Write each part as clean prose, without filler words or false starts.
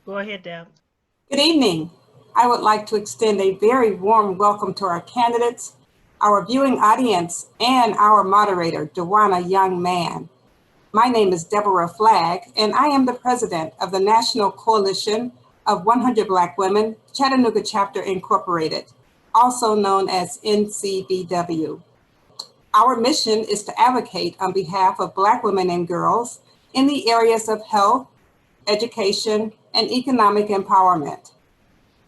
Go ahead, Deb. Good evening. I would like to extend a very warm welcome to our candidates, our viewing audience, and our moderator, Dewana Young Man. My name is Deborah Flagg, and I am the president of the National Coalition of 100 Black Women, Chattanooga Chapter Incorporated, also known as NCBW. Our mission is to advocate on behalf of Black women and girls in the areas of health, education, and economic empowerment.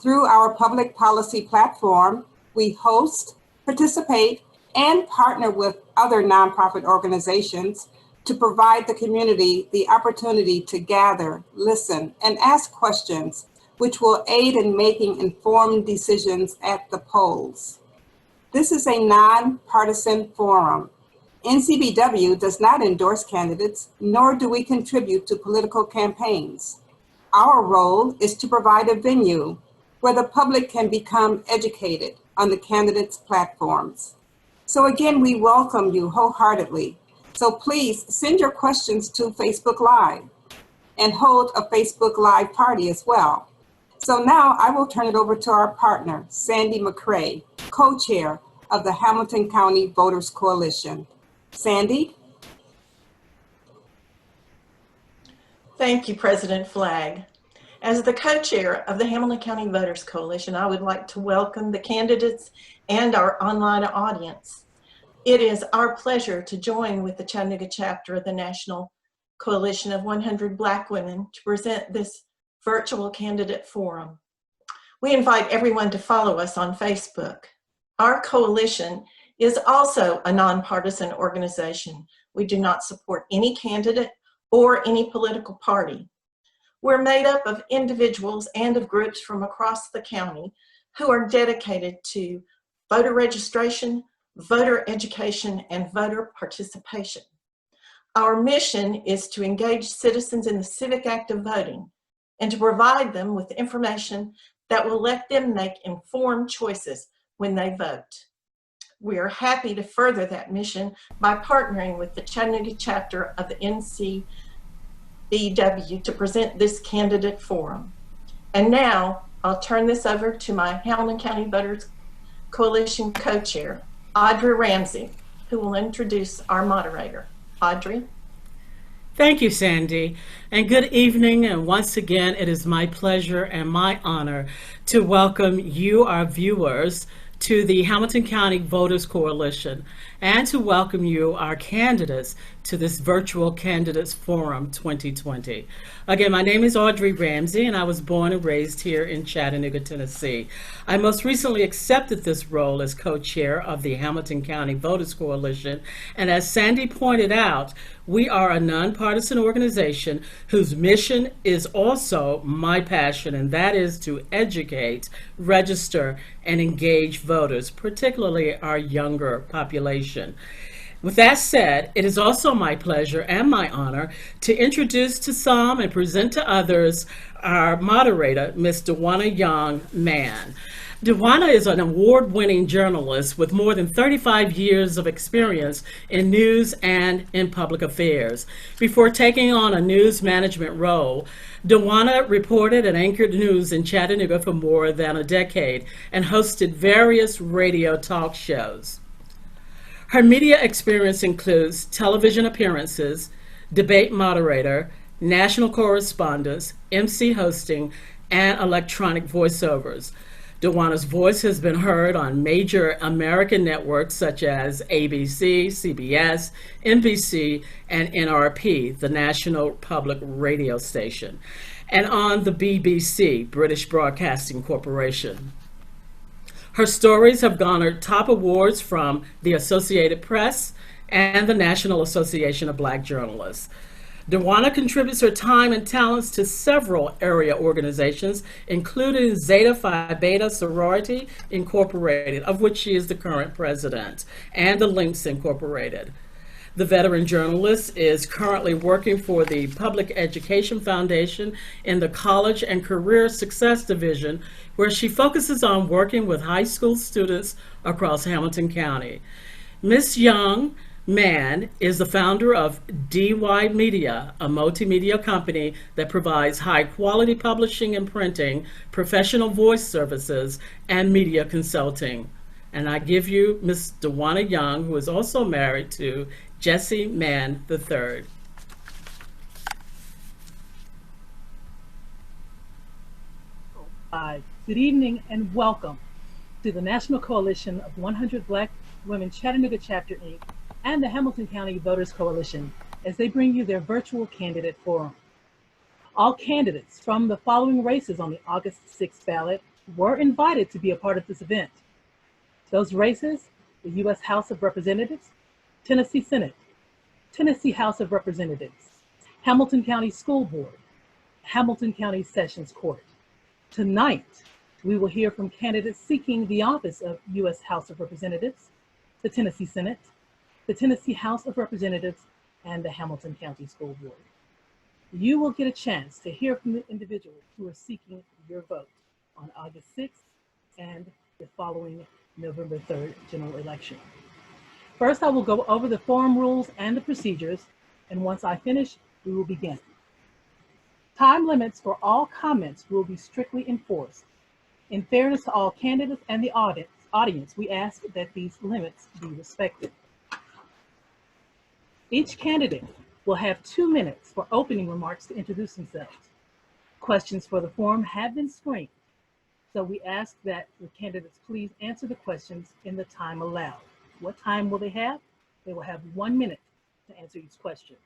Through our public policy platform, we host, participate, and partner with other nonprofit organizations to provide the community the opportunity to gather, listen, and ask questions, which will aid in making informed decisions at the polls. This is a nonpartisan forum. NCBW does not endorse candidates, nor do we contribute to political campaigns. Our role is to provide a venue where the public can become educated on the candidates' platforms. So again, we welcome you wholeheartedly. So please send your questions to Facebook Live and hold a Facebook Live party as well. So now I will turn it over to our partner, Sandy McCray, co-chair of the Hamilton County Voters Coalition. Sandy? Thank you, President Flagg. As the co-chair of the Hamilton County Voters Coalition, I would like to welcome the candidates and our online audience. It is our pleasure to join with the Chattanooga chapter of the National Coalition of 100 Black Women to present this virtual candidate forum. We invite everyone to follow us on Facebook. Our coalition is also a nonpartisan organization. We do not support any candidate or any political party. We're made up of individuals and of groups from across the county who are dedicated to voter registration, voter education, and voter participation. Our mission is to engage citizens in the civic act of voting and to provide them with information that will let them make informed choices when they vote. We are happy to further that mission by partnering with the Chattanooga chapter of the NCBW to present this candidate forum. And now I'll turn this over to my Hamilton County Voters Coalition co-chair, Audrey Ramsey, who will introduce our moderator. Audrey. Thank you, Sandy, and good evening. And once again, it is my pleasure and my honor to welcome you, our viewers, to the Hamilton County Voters Coalition, and to welcome you, our candidates, to this virtual Candidates Forum 2020. Again, my name is Audrey Ramsey, and I was born and raised here in Chattanooga, Tennessee. I most recently accepted this role as co-chair of the Hamilton County Voters Coalition, and as Sandy pointed out, we are a nonpartisan organization whose mission is also my passion, and that is to educate, register, and engage voters, particularly our younger population. With that said, it is also my pleasure and my honor to introduce to some and present to others our moderator, Ms. Dewana Young Man. Dewana is an award-winning journalist with more than 35 years of experience in news and in public affairs. Before taking on a news management role, Dewana reported and anchored news in Chattanooga for more than a decade and hosted various radio talk shows. Her media experience includes television appearances, debate moderator, national correspondence, MC hosting, and electronic voiceovers. Dewana's voice has been heard on major American networks such as ABC, CBS, NBC, and NRP, the National Public Radio Station, and on the BBC, British Broadcasting Corporation. Her stories have garnered top awards from the Associated Press and the National Association of Black Journalists. Dewana contributes her time and talents to several area organizations, including Zeta Phi Beta Sorority Incorporated, of which she is the current president, and the Links Incorporated. The veteran journalist is currently working for the Public Education Foundation in the College and Career Success Division, where she focuses on working with high school students across Hamilton County. Ms. Young Mann is the founder of DY Media, a multimedia company that provides high-quality publishing and printing, professional voice services, and media consulting. And I give you Ms. Dewana Young, who is also married to Jesse Mann III. Good evening and welcome to the National Coalition of 100 Black Women Chattanooga Chapter Inc. and the Hamilton County Voters Coalition as they bring you their virtual candidate forum. All candidates from the following races on the August 6th ballot were invited to be a part of this event. Those races: the U.S. House of Representatives, Tennessee Senate, Tennessee House of Representatives, Hamilton County School Board, Hamilton County Sessions Court. Tonight, we will hear from candidates seeking the office of U.S. House of Representatives, the Tennessee Senate, the Tennessee House of Representatives, and the Hamilton County School Board. You will get a chance to hear from the individuals who are seeking your vote on August 6th and the following November 3rd general election. First, I will go over the forum rules and the procedures, and once I finish, we will begin. Time limits for all comments will be strictly enforced. In fairness to all candidates and the audience, we ask that these limits be respected. Each candidate will have 2 minutes for opening remarks to introduce themselves. Questions for the forum have been screened, so we ask that the candidates please answer the questions in the time allowed. What time will they have? They will have 1 minute to answer each question,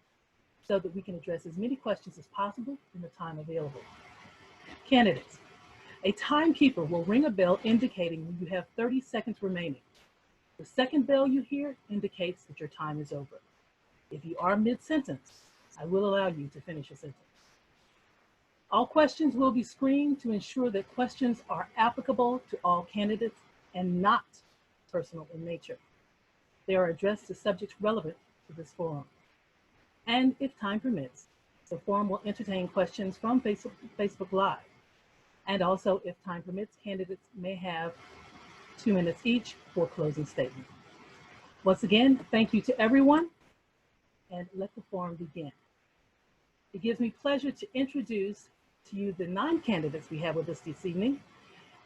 so that we can address as many questions as possible in the time available. Candidates, a timekeeper will ring a bell indicating when you have 30 seconds remaining. The second bell you hear indicates that your time is over. If you are mid-sentence, I will allow you to finish your sentence. All questions will be screened to ensure that questions are applicable to all candidates and not personal in nature. They are addressed to subjects relevant to this forum. And if time permits, the forum will entertain questions from Facebook Live. And also, if time permits, candidates may have 2 minutes each for closing statement. Once again, thank you to everyone, and let the forum begin. It gives me pleasure to introduce to you the 9 candidates we have with us this evening,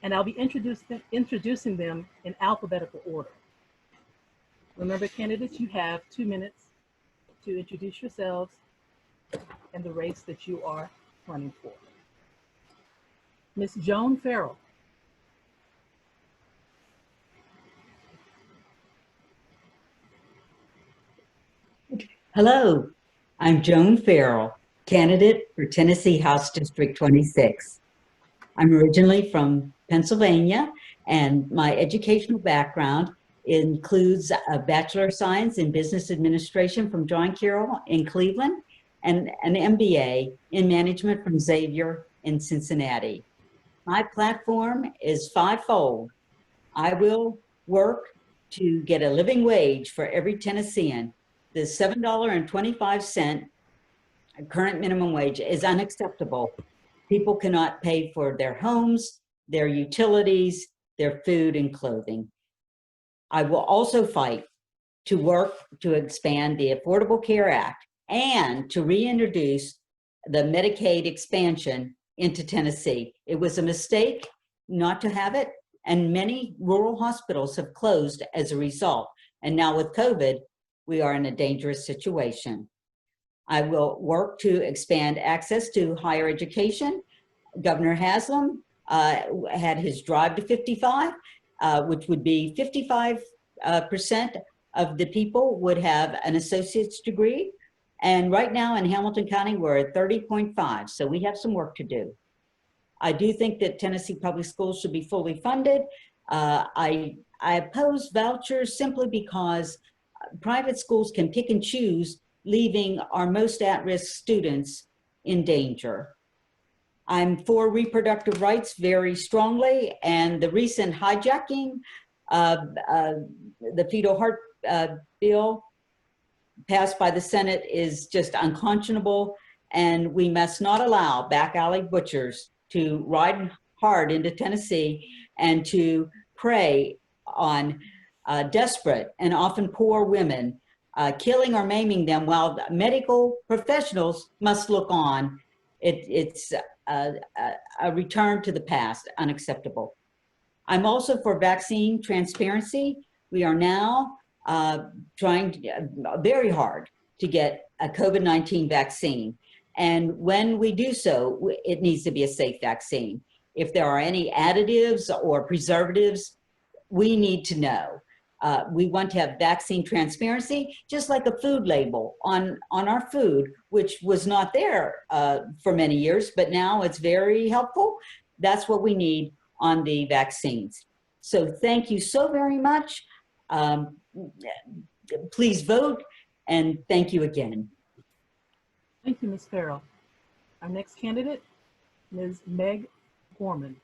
and I'll be introducing them in alphabetical order. Remember, candidates, you have 2 minutes to introduce yourselves and the race that you are running for. Ms. Joan Farrell. Hello, I'm Joan Farrell, candidate for Tennessee House District 26. I'm originally from Pennsylvania, and my educational background includes a Bachelor of Science in Business Administration from John Carroll in Cleveland and an MBA in Management from Xavier in Cincinnati. My platform is fivefold. I will work to get a living wage for every Tennessean. The $7.25 current minimum wage is unacceptable. People cannot pay for their homes, their utilities, their food and clothing. I will also fight to work to expand the Affordable Care Act and to reintroduce the Medicaid expansion into Tennessee. It was a mistake not to have it, and many rural hospitals have closed as a result. And now with COVID, we are in a dangerous situation. I will work to expand access to higher education. Governor Haslam had his drive to 55, which would be 55% of the people would have an associate's degree. And right now in Hamilton County, we're at 30.5, so we have some work to do. I do think that Tennessee public schools should be fully funded. I oppose vouchers simply because private schools can pick and choose, leaving our most at-risk students in danger. I'm for reproductive rights very strongly, and the recent hijacking of the fetal heart bill passed by the Senate is just unconscionable, and we must not allow back alley butchers to ride hard into Tennessee and to prey on desperate and often poor women killing or maiming them while medical professionals must look on. It's a return to the past, unacceptable. I'm also for vaccine transparency. We are now trying very hard to get a COVID-19 vaccine. And when we do so, it needs to be a safe vaccine. If there are any additives or preservatives, we need to know. We want to have vaccine transparency, just like a food label on our food, which was not there for many years, but now it's very helpful. That's what we need on the vaccines. So thank you so very much. Please vote, and thank you again. Thank you, Ms. Farrell. Our next candidate, Ms. Meg Gorman.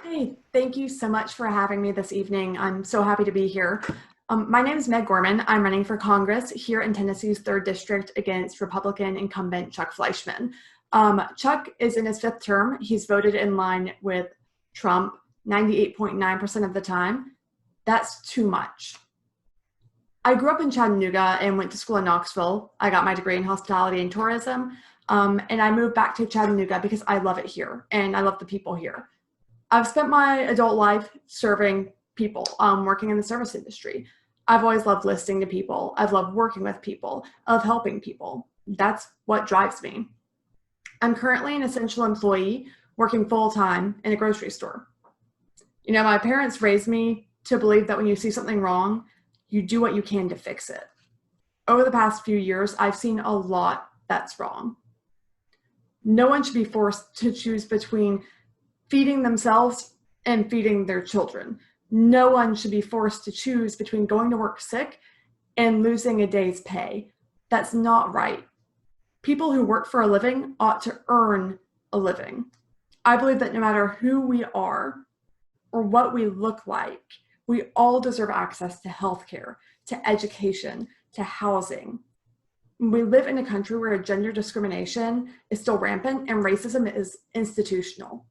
Hey, thank you so much for having me this evening. I'm so happy to be here. My name is Meg Gorman. I'm running for Congress here in Tennessee's 3rd District against Republican incumbent Chuck Fleischman. Chuck is in his 5th term. He's voted in line with Trump 98.9% of the time. That's too much. I grew up in Chattanooga and went to school in Knoxville. I got my degree in hospitality and tourism, and I moved back to Chattanooga because I love it here and I love the people here. I've spent my adult life serving people, working in the service industry. I've always loved listening to people. I've loved working with people. I love helping people. That's what drives me. I'm currently an essential employee working full-time in a grocery store. You know, my parents raised me to believe that when you see something wrong, you do what you can to fix it. Over the past few years, I've seen a lot that's wrong. No one should be forced to choose between feeding themselves and feeding their children. No one should be forced to choose between going to work sick and losing a day's pay. That's not right. People who work for a living ought to earn a living. I believe that no matter who we are or what we look like, we all deserve access to healthcare, to education, to housing. We live in a country where gender discrimination is still rampant and racism is institutional.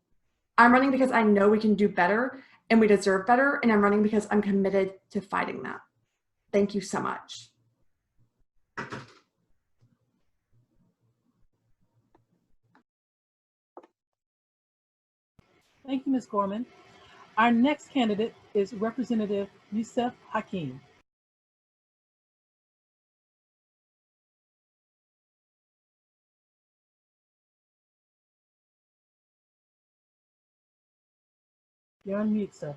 I'm running because I know we can do better and we deserve better, and I'm running because I'm committed to fighting that. Thank you so much. Thank you, Ms. Gorman. Our next candidate is Representative Yusuf Hakeem. You're on mute, sir.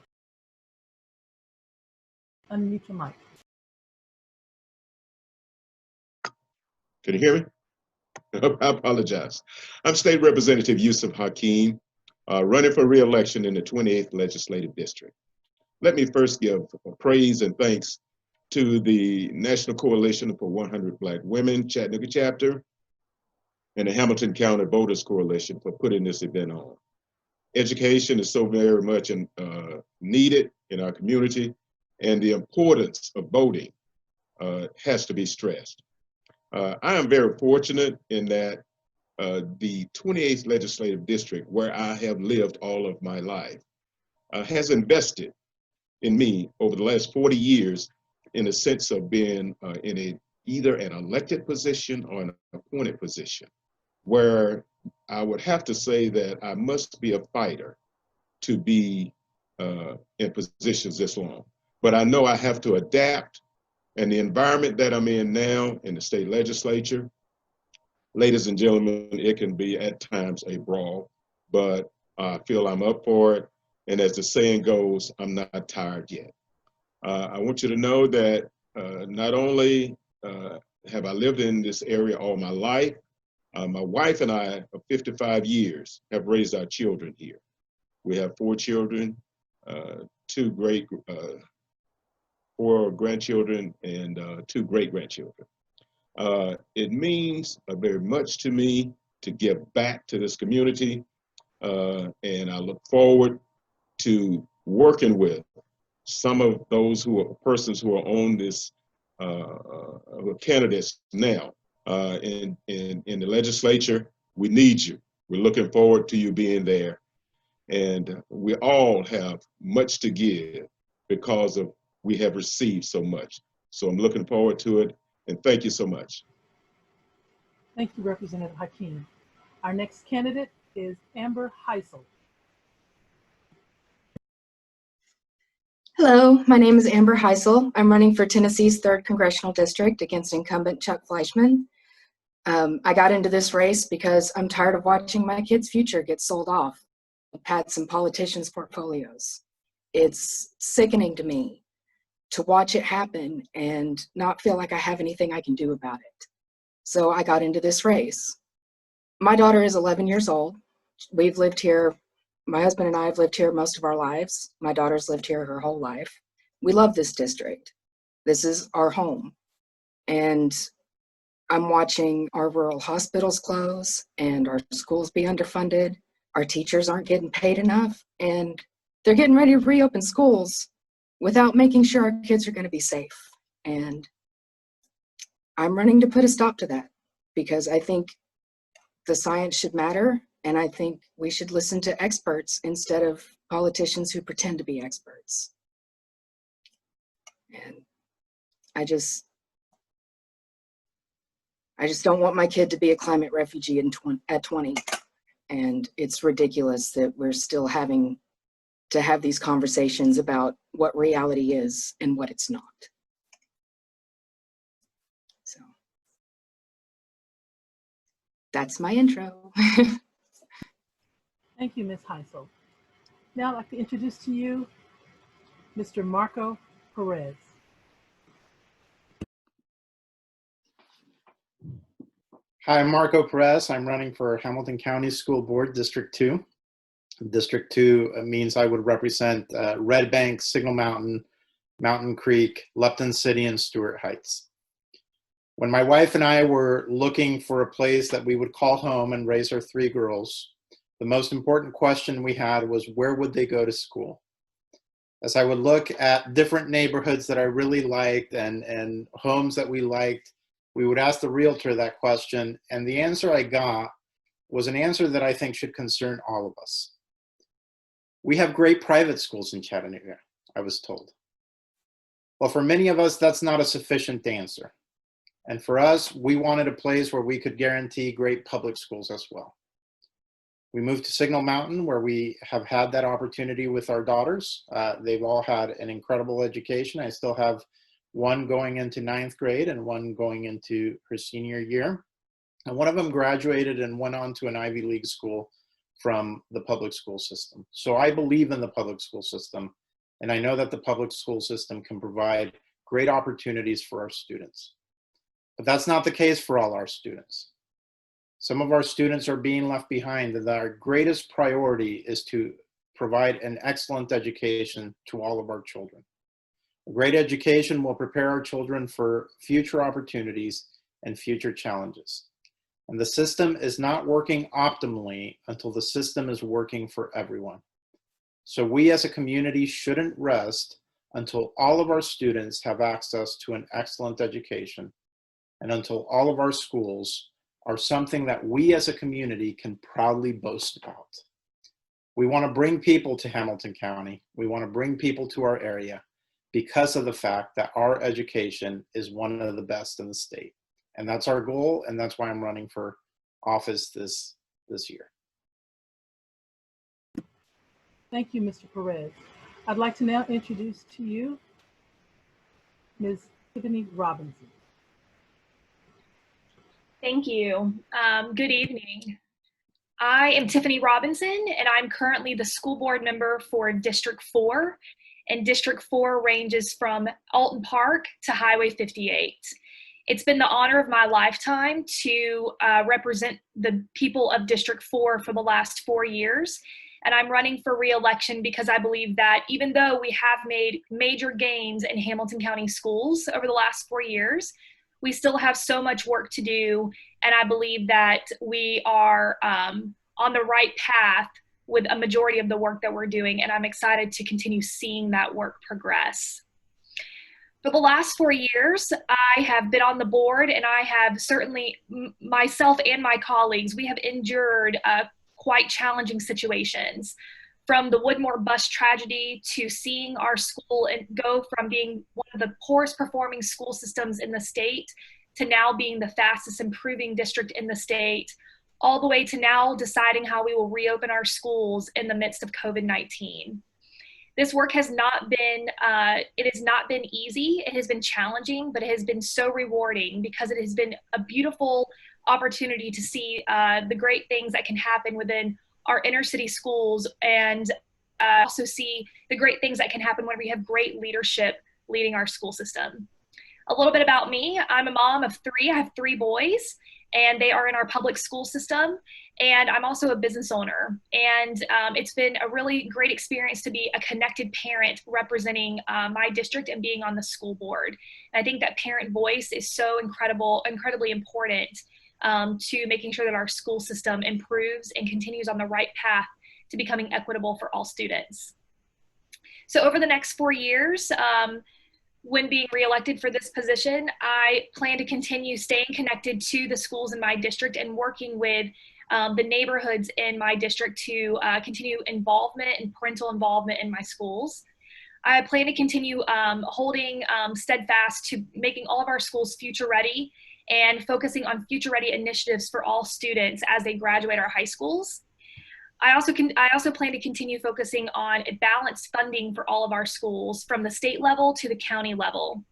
Unmute your mic. Can you hear me? I apologize. I'm State Representative Yusuf Hakeem, running for re-election in the 28th Legislative District. Let me first give praise and thanks to the National Coalition for 100 Black Women Chattanooga chapter and the Hamilton County Voters Coalition for putting this event on. Education is so very much needed in our community, and the importance of voting has to be stressed. I am very fortunate in that the 28th Legislative District, where I have lived all of my life, has invested in me over the last 40 years in the sense of being in either an elected position or an appointed position, where I would have to say that I must be a fighter to be in positions this long. But I know I have to adapt, and the environment that I'm in now in the state legislature, ladies and gentlemen, it can be at times a brawl, but I feel I'm up for it. And as the saying goes, I'm not tired yet. I want you to know that not only have I lived in this area all my life, my wife and I, of 55 years, have raised our children here. We have 4 children, 4 grandchildren, and 2 great-grandchildren. It means very much to me to give back to this community, and I look forward to working with some of those persons who are on this candidates now. In the legislature, we need you. We're looking forward to you being there. And we all have much to give because we have received so much. So I'm looking forward to it, and thank you so much. Thank you, Representative Hakeem. Our next candidate is Amber Heisel. Hello, my name is Amber Heisel. I'm running for Tennessee's 3rd Congressional District against incumbent Chuck Fleischman. I got into this race because I'm tired of watching my kids' future get sold off. I've had some politicians' portfolios. It's sickening to me to watch it happen and not feel like I have anything I can do about it. So I got into this race. My daughter is 11 years old. We've lived here, my husband and I have lived here most of our lives. My daughter's lived here her whole life. We love this district. This is our home. And I'm watching our rural hospitals close and our schools be underfunded. Our teachers aren't getting paid enough, and they're getting ready to reopen schools without making sure our kids are going to be safe. And I'm running to put a stop to that because I think the science should matter, and I think we should listen to experts instead of politicians who pretend to be experts. And I just don't want my kid to be a climate refugee at 20. And it's ridiculous that we're still having to have these conversations about what reality is and what it's not. So that's my intro. Thank you, Ms. Heisel. Now I'd like to introduce to you Mr. Marco Perez. Hi, I'm Marco Perez. I'm running for Hamilton County School Board, District 2. District 2 means I would represent Red Bank, Signal Mountain, Mountain Creek, Lupton City, and Stewart Heights. When my wife and I were looking for a place that we would call home and raise our 3 girls, the most important question we had was, where would they go to school? As I would look at different neighborhoods that I really liked and homes that we liked, we would ask the realtor that question, and the answer I got was an answer that I think should concern all of us. We have great private schools in Chattanooga, I was told. Well, for many of us, that's not a sufficient answer. And for us, we wanted a place where we could guarantee great public schools as well. We moved to Signal Mountain, where we have had that opportunity with our daughters. They've all had an incredible education. I still have one going into 9th grade and one going into her senior year. And one of them graduated and went on to an Ivy League school from the public school system. So I believe in the public school system, and I know that the public school system can provide great opportunities for our students. But that's not the case for all our students. Some of our students are being left behind, and our greatest priority is to provide an excellent education to all of our children. A great education will prepare our children for future opportunities and future challenges. And the system is not working optimally until the system is working for everyone. So we as a community shouldn't rest until all of our students have access to an excellent education and until all of our schools are something that we as a community can proudly boast about. We want to bring people to Hamilton County. We want to bring people to our area because of the fact that our education is one of the best in the state. And that's our goal, and that's why I'm running for office this year. Thank you, Mr. Perez. I'd like to now introduce to you Ms. Tiffany Robinson. Thank you. Good evening. I am Tiffany Robinson, and I'm currently the school board member for District 4. And District 4 ranges from Alton Park to Highway 58. It's been the honor of my lifetime to represent the people of District 4 for the last 4 years. And I'm running for re-election because I believe that even though we have made major gains in Hamilton County schools over the last 4 years, we still have so much work to do. And I believe that we are on the right path with a majority of the work that we're doing. And I'm excited to continue seeing that work progress. For the last 4 years, I have been on the board, and I have certainly, myself and my colleagues, we have endured quite challenging situations. from the Woodmore bus tragedy to seeing our school and go from being one of the poorest performing school systems in the state to now being the fastest improving district in the state, all the way to now deciding how we will reopen our schools in the midst of COVID-19. This work has not been, it has not been easy. It has been challenging, but it has been so rewarding because it has been a beautiful opportunity to see the great things that can happen within our inner city schools, and also see the great things that can happen when we have great leadership leading our school system. A little bit about me. I'm a mom of three. I have 3 boys, and they are in our public school system. And I'm also a business owner. And it's been a really great experience to be a connected parent representing my district and being on the school board. And I think that parent voice is so incredibly important to making sure that our school system improves and continues on the right path to becoming equitable for all students. So over the next 4 years, when being reelected for this position, I plan to continue staying connected to the schools in my district and working with the neighborhoods in my district to continue involvement and parental involvement in my schools. I plan to continue holding steadfast to making all of our schools future ready and focusing on future ready initiatives for all students as they graduate our high schools. I also plan to continue focusing on balanced funding for all of our schools from the state level to the county level,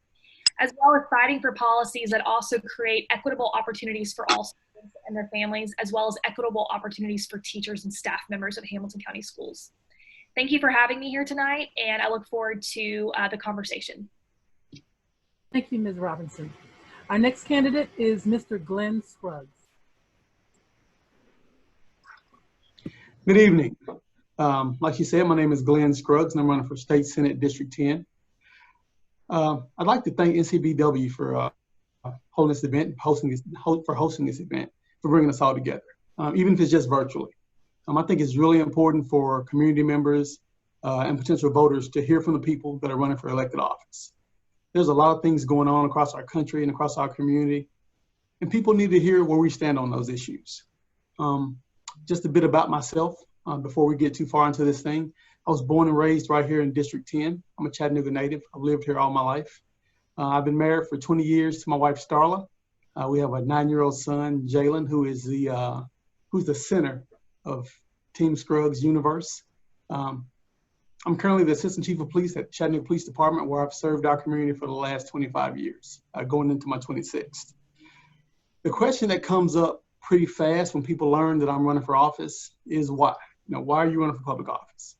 as well as fighting for policies that also create equitable opportunities for all students and their families, as well as equitable opportunities for teachers and staff members of Hamilton County Schools. Thank you for having me here tonight, and I look forward to the conversation. Thank you, Ms. Robinson. Our next candidate is Mr. Glenn Scruggs. Good evening. Like you said, my name is Glenn Scruggs, and I'm running for State Senate District 10. I'd like to thank NCBW for holding this event, hosting this event, for bringing us all together, even if it's just virtually. I think it's really important for community members and potential voters to hear from the people that are running for elected office. There's a lot of things going on across our country and across our community, and people need to hear where we stand on those issues. Just a bit about myself before we get too far into this thing. I was born and raised right here in District 10. I'm a Chattanooga native. I've lived here all my life. I've been married for 20 years to my wife, Starla. We have a 9-year-old son, Jalen, who is who's the center of Team Scruggs universe. I'm currently the Assistant Chief of Police at Chattanooga Police Department, where I've served our community for the last 25 years, going into my 26th. The question that comes up pretty fast when people learn that I'm running for office is why? Why are you running for public office?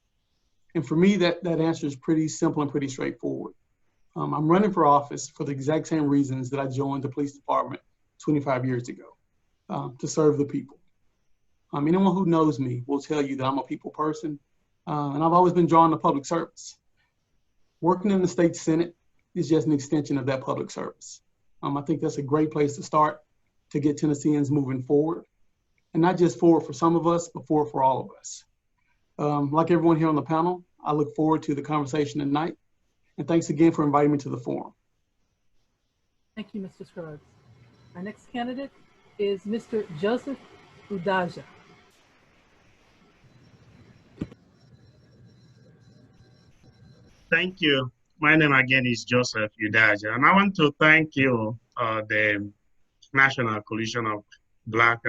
And for me, that answer is pretty simple and pretty straightforward. I'm running for office for the exact same reasons that I joined the police department 25 years ago, to serve the people. Anyone who knows me will tell you that I'm a people person, and I've always been drawn to public service. Working in the state Senate is just an extension of that public service. I think that's a great place to start to get Tennesseans moving forward, and not just forward for some of us, but forward for all of us. Like everyone here on the panel, I look forward to the conversation tonight, and thanks again for inviting me to the forum. Thank you, Mr. Scruggs. Our next candidate is Mr. Joseph Udaja. Thank you. My name again is Joseph Udaja, and I want to thank you, the National Coalition of Black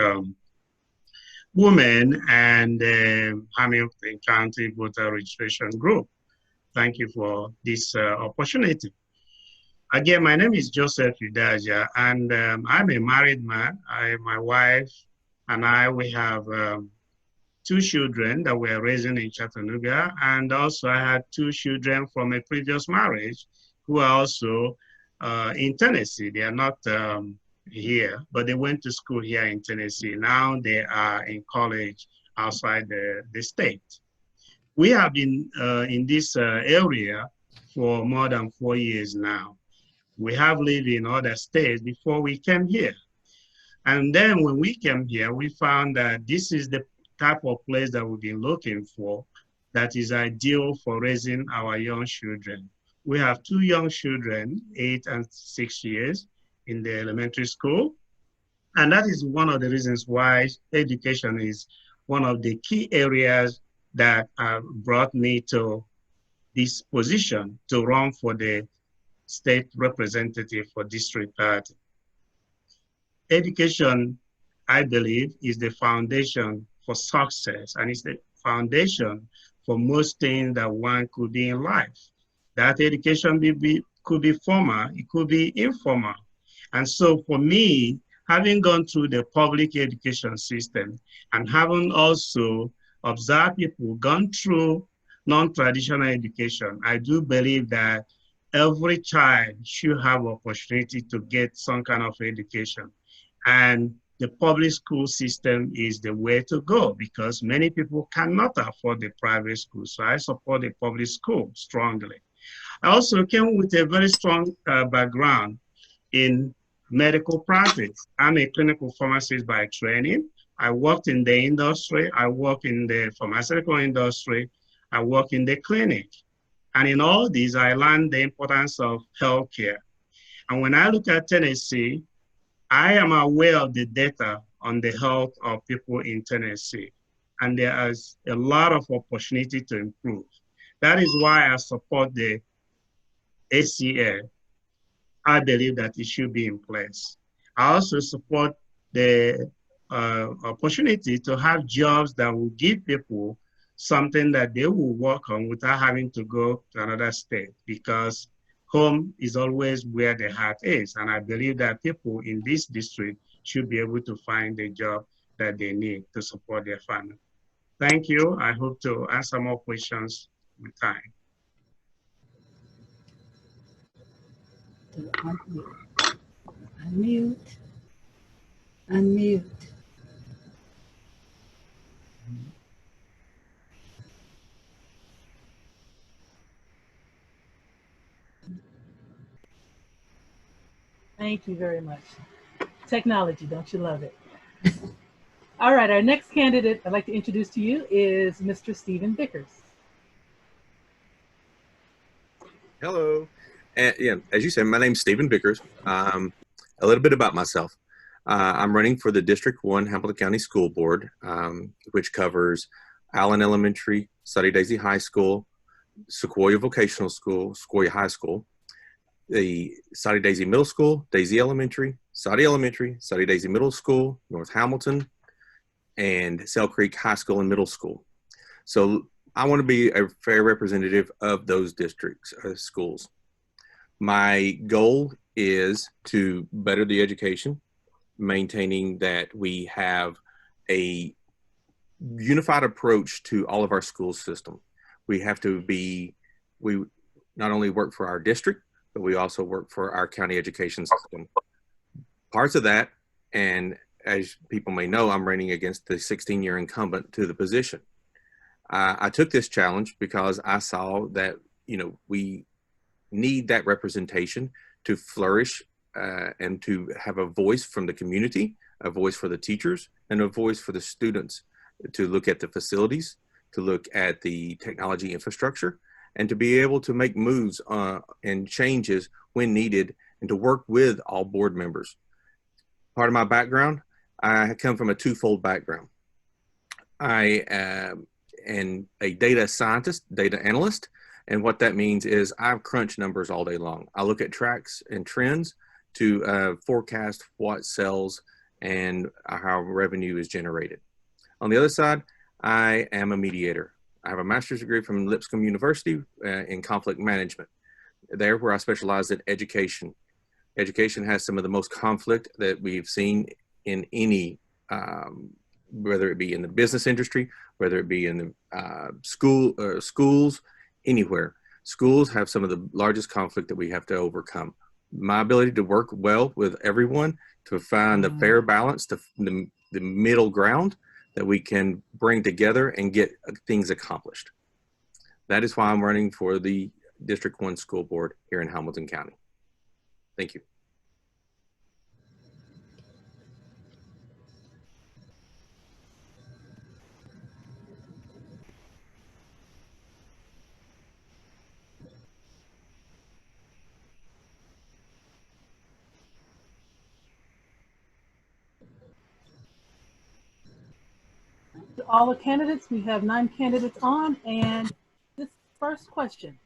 Women and the Hamilton County Voter Registration Group. Thank you for this opportunity. Again, my name is Joseph Udaja, and I'm a married man. My wife and I, we have 2 children that we're raising in Chattanooga, and also I had 2 children from a previous marriage who are also in Tennessee. They are not here, but they went to school here in Tennessee. Now they are in college outside the state. We have been in this area for more than 4 years now. We have lived in other states before we came here. And then when we came here, we found that this is the type of place that we've been looking for that is ideal for raising our young children. We have 2 young children, 8 and 6 years, in the elementary school. And that is one of the reasons why education is one of the key areas that brought me to this position to run for the state representative for District 30. Education, I believe, is the foundation for success, and it's the foundation for most things that one could be in life. That education could be formal, it could be informal. And so for me, having gone through the public education system and having also observed people gone through non-traditional education, I do believe that every child should have opportunity to get some kind of education. And the public school system is the way to go because many people cannot afford the private school. So I support the public school strongly. I also came with a very strong background in medical practice. I'm a clinical pharmacist by training. I worked in the industry. I work in the pharmaceutical industry. I work in the clinic. And in all these, I learned the importance of healthcare. And when I look at Tennessee, I am aware of the data on the health of people in Tennessee, and there is a lot of opportunity to improve. That is why I support the HCA. I believe that it should be in place. I also support the opportunity to have jobs that will give people something that they will work on without having to go to another state, because home is always where the heart is. And I believe that people in this district should be able to find the job that they need to support their family. Thank you. I hope to answer more questions with time. Unmute. Unmute. Thank you very much. Technology, don't you love it? All right, our next candidate I'd like to introduce to you is Mr. Stephen Vickers. Hello. And yeah, as you said, my name's Stephen Vickers. A little bit about myself. I'm running for the District 1 Hamilton County School Board, which covers Allen Elementary, Soddy Daisy High School, Sequoia Vocational School, Sequoia High School, the Soddy Daisy Middle School, Daisy Elementary, Soddy Daisy Middle School, North Hamilton, and Sell Creek High School and Middle School. So I want to be a fair representative of those districts, schools. My goal is to better the education, maintaining that we have a unified approach to all of our school system. We have to be, we not only work for our district, but we also work for our county education system. Parts of that, and as people may know, I'm running against the 16-year incumbent to the position. I took this challenge because I saw that, you know, we need that representation to flourish and to have a voice from the community, a voice for the teachers, and a voice for the students to look at the facilities, to look at the technology infrastructure, and to be able to make moves and changes when needed, and to work with all board members. Part of my background, I come from a twofold background. I am a data scientist, data analyst, and what that means is I crunch numbers all day long. I look at tracks and trends to forecast what sells and how revenue is generated. On the other side, I am a mediator. I have a master's degree from Lipscomb University in conflict management. There where I specialize in education. Education has some of the most conflict that we've seen in any, whether it be in the business industry, whether it be in the schools, anywhere. Schools have some of the largest conflict that we have to overcome. My ability to work well with everyone to find the fair balance, the middle ground that we can bring together and get things accomplished. That is why I'm running for the District 1 School Board here in Hamilton County. Thank you. all the candidates. We have 9 candidates on, and this first question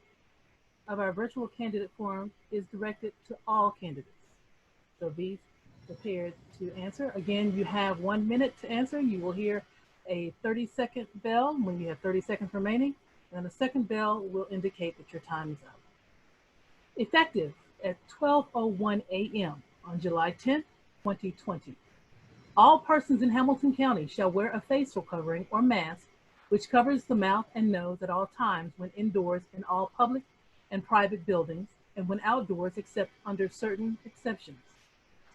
of our virtual candidate forum is directed to all candidates. So be prepared to answer. Again, you have 1 minute to answer. You will hear a 30-second bell when you have 30 seconds remaining, and the second bell will indicate that your time is up. Effective at 12:01 a.m. on July 10th, 2020. All persons in Hamilton County shall wear a facial covering or mask which covers the mouth and nose at all times when indoors in all public and private buildings and when outdoors except under certain exceptions.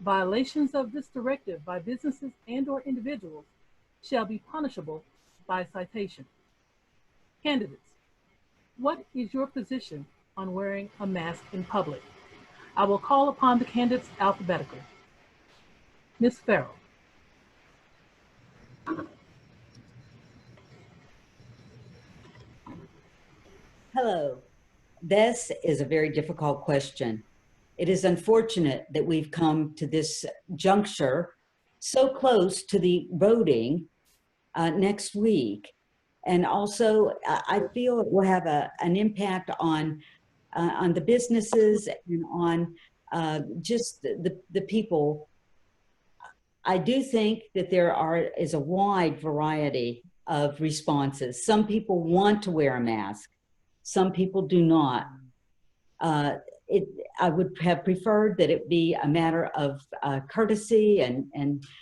Violations of this directive by businesses and/or individuals shall be punishable by citation. Candidates, what is your position on wearing a mask in public? I will call upon the candidates alphabetically. Ms. Farrell. Hello. This is a very difficult question. It is unfortunate that we've come to this juncture so close to the voting next week. And also, I feel it will have an impact on the businesses and on just the people. I do think that there is a wide variety of responses. Some people want to wear a mask. Some people do not. I would have preferred that it be a matter of courtesy and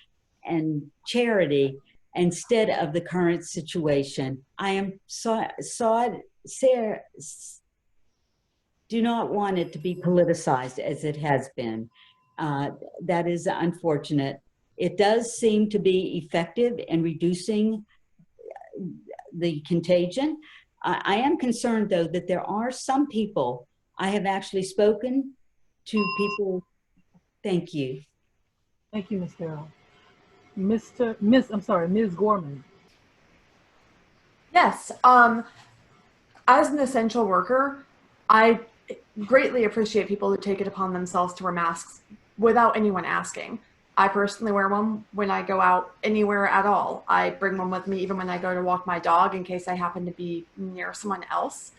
charity instead of the current situation. I am do not want it to be politicized as it has been. That is unfortunate. It does seem to be effective in reducing the contagion. I am concerned, though, that there are some people, I have actually spoken to people. Thank you. Thank you, Ms. Farrell. Ms. Gorman. Yes, as an essential worker, I greatly appreciate people who take it upon themselves to wear masks without anyone asking. I personally wear one when I go out anywhere at all. I bring one with me even when I go to walk my dog in case I happen to be near someone else.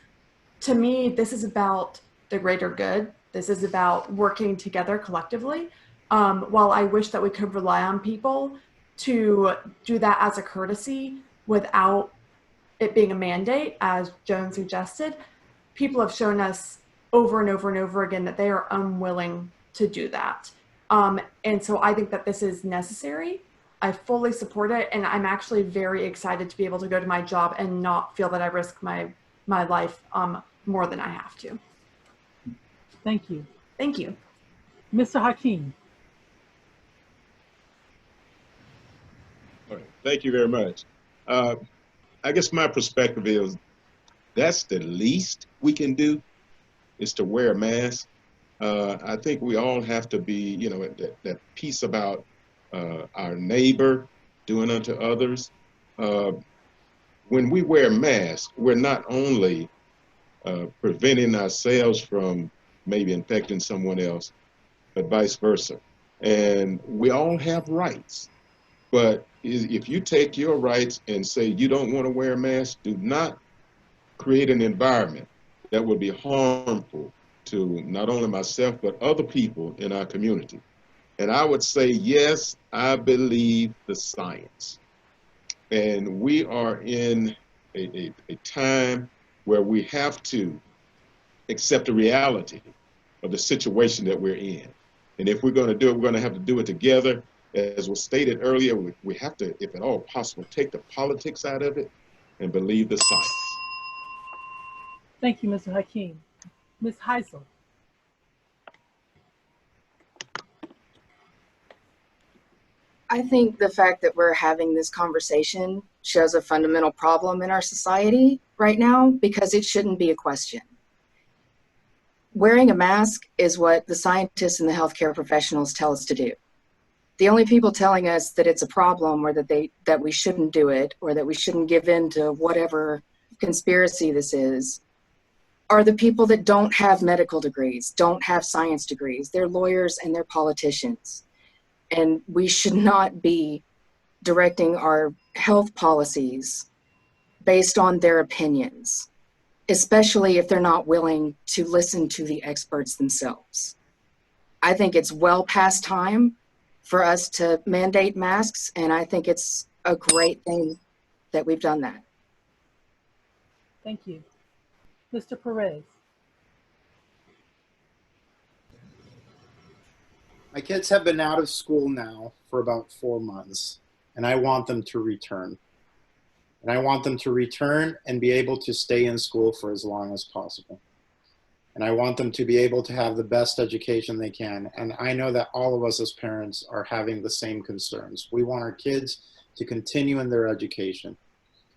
To me, this is about the greater good. This is about working together collectively. While I wish that we could rely on people to do that as a courtesy without it being a mandate, as Joan suggested, people have shown us over and over and over again that they are unwilling to do that. And so I think that this is necessary. I fully support it, and I'm actually very excited to be able to go to my job and not feel that I risk my life more than I have to. Thank you. Thank you. Mr. Hakeem. All right. Thank you very much. I guess my perspective is that's the least we can do is to wear a mask. I think we all have to be, that piece about our neighbor doing unto others. When we wear masks, we're not only preventing ourselves from maybe infecting someone else, but vice versa. And we all have rights. But if you take your rights and say you don't want to wear a mask, do not create an environment that would be harmful to not only myself, but other people in our community. And I would say, yes, I believe the science. And we are in a time where we have to accept the reality of the situation that we're in. And if we're going to do it, we're going to have to do it together. As was stated earlier, we have to, if at all possible, take the politics out of it and believe the science. Thank you, Mr. Hakeem. Ms. Heisel. I think the fact that we're having this conversation shows a fundamental problem in our society right now because it shouldn't be a question. Wearing a mask is what the scientists and the healthcare professionals tell us to do. The only people telling us that it's a problem or that we shouldn't do it or that we shouldn't give in to whatever conspiracy this is are the people that don't have medical degrees, don't have science degrees. They're lawyers and they're politicians. And we should not be directing our health policies based on their opinions, especially if they're not willing to listen to the experts themselves. I think it's well past time for us to mandate masks, and I think it's a great thing that we've done that. Thank you. Mr. Perez. My kids have been out of school now for about 4 months, and I want them to return. And I want them to return and be able to stay in school for as long as possible. And I want them to be able to have the best education they can. And I know that all of us as parents are having the same concerns. We want our kids to continue in their education.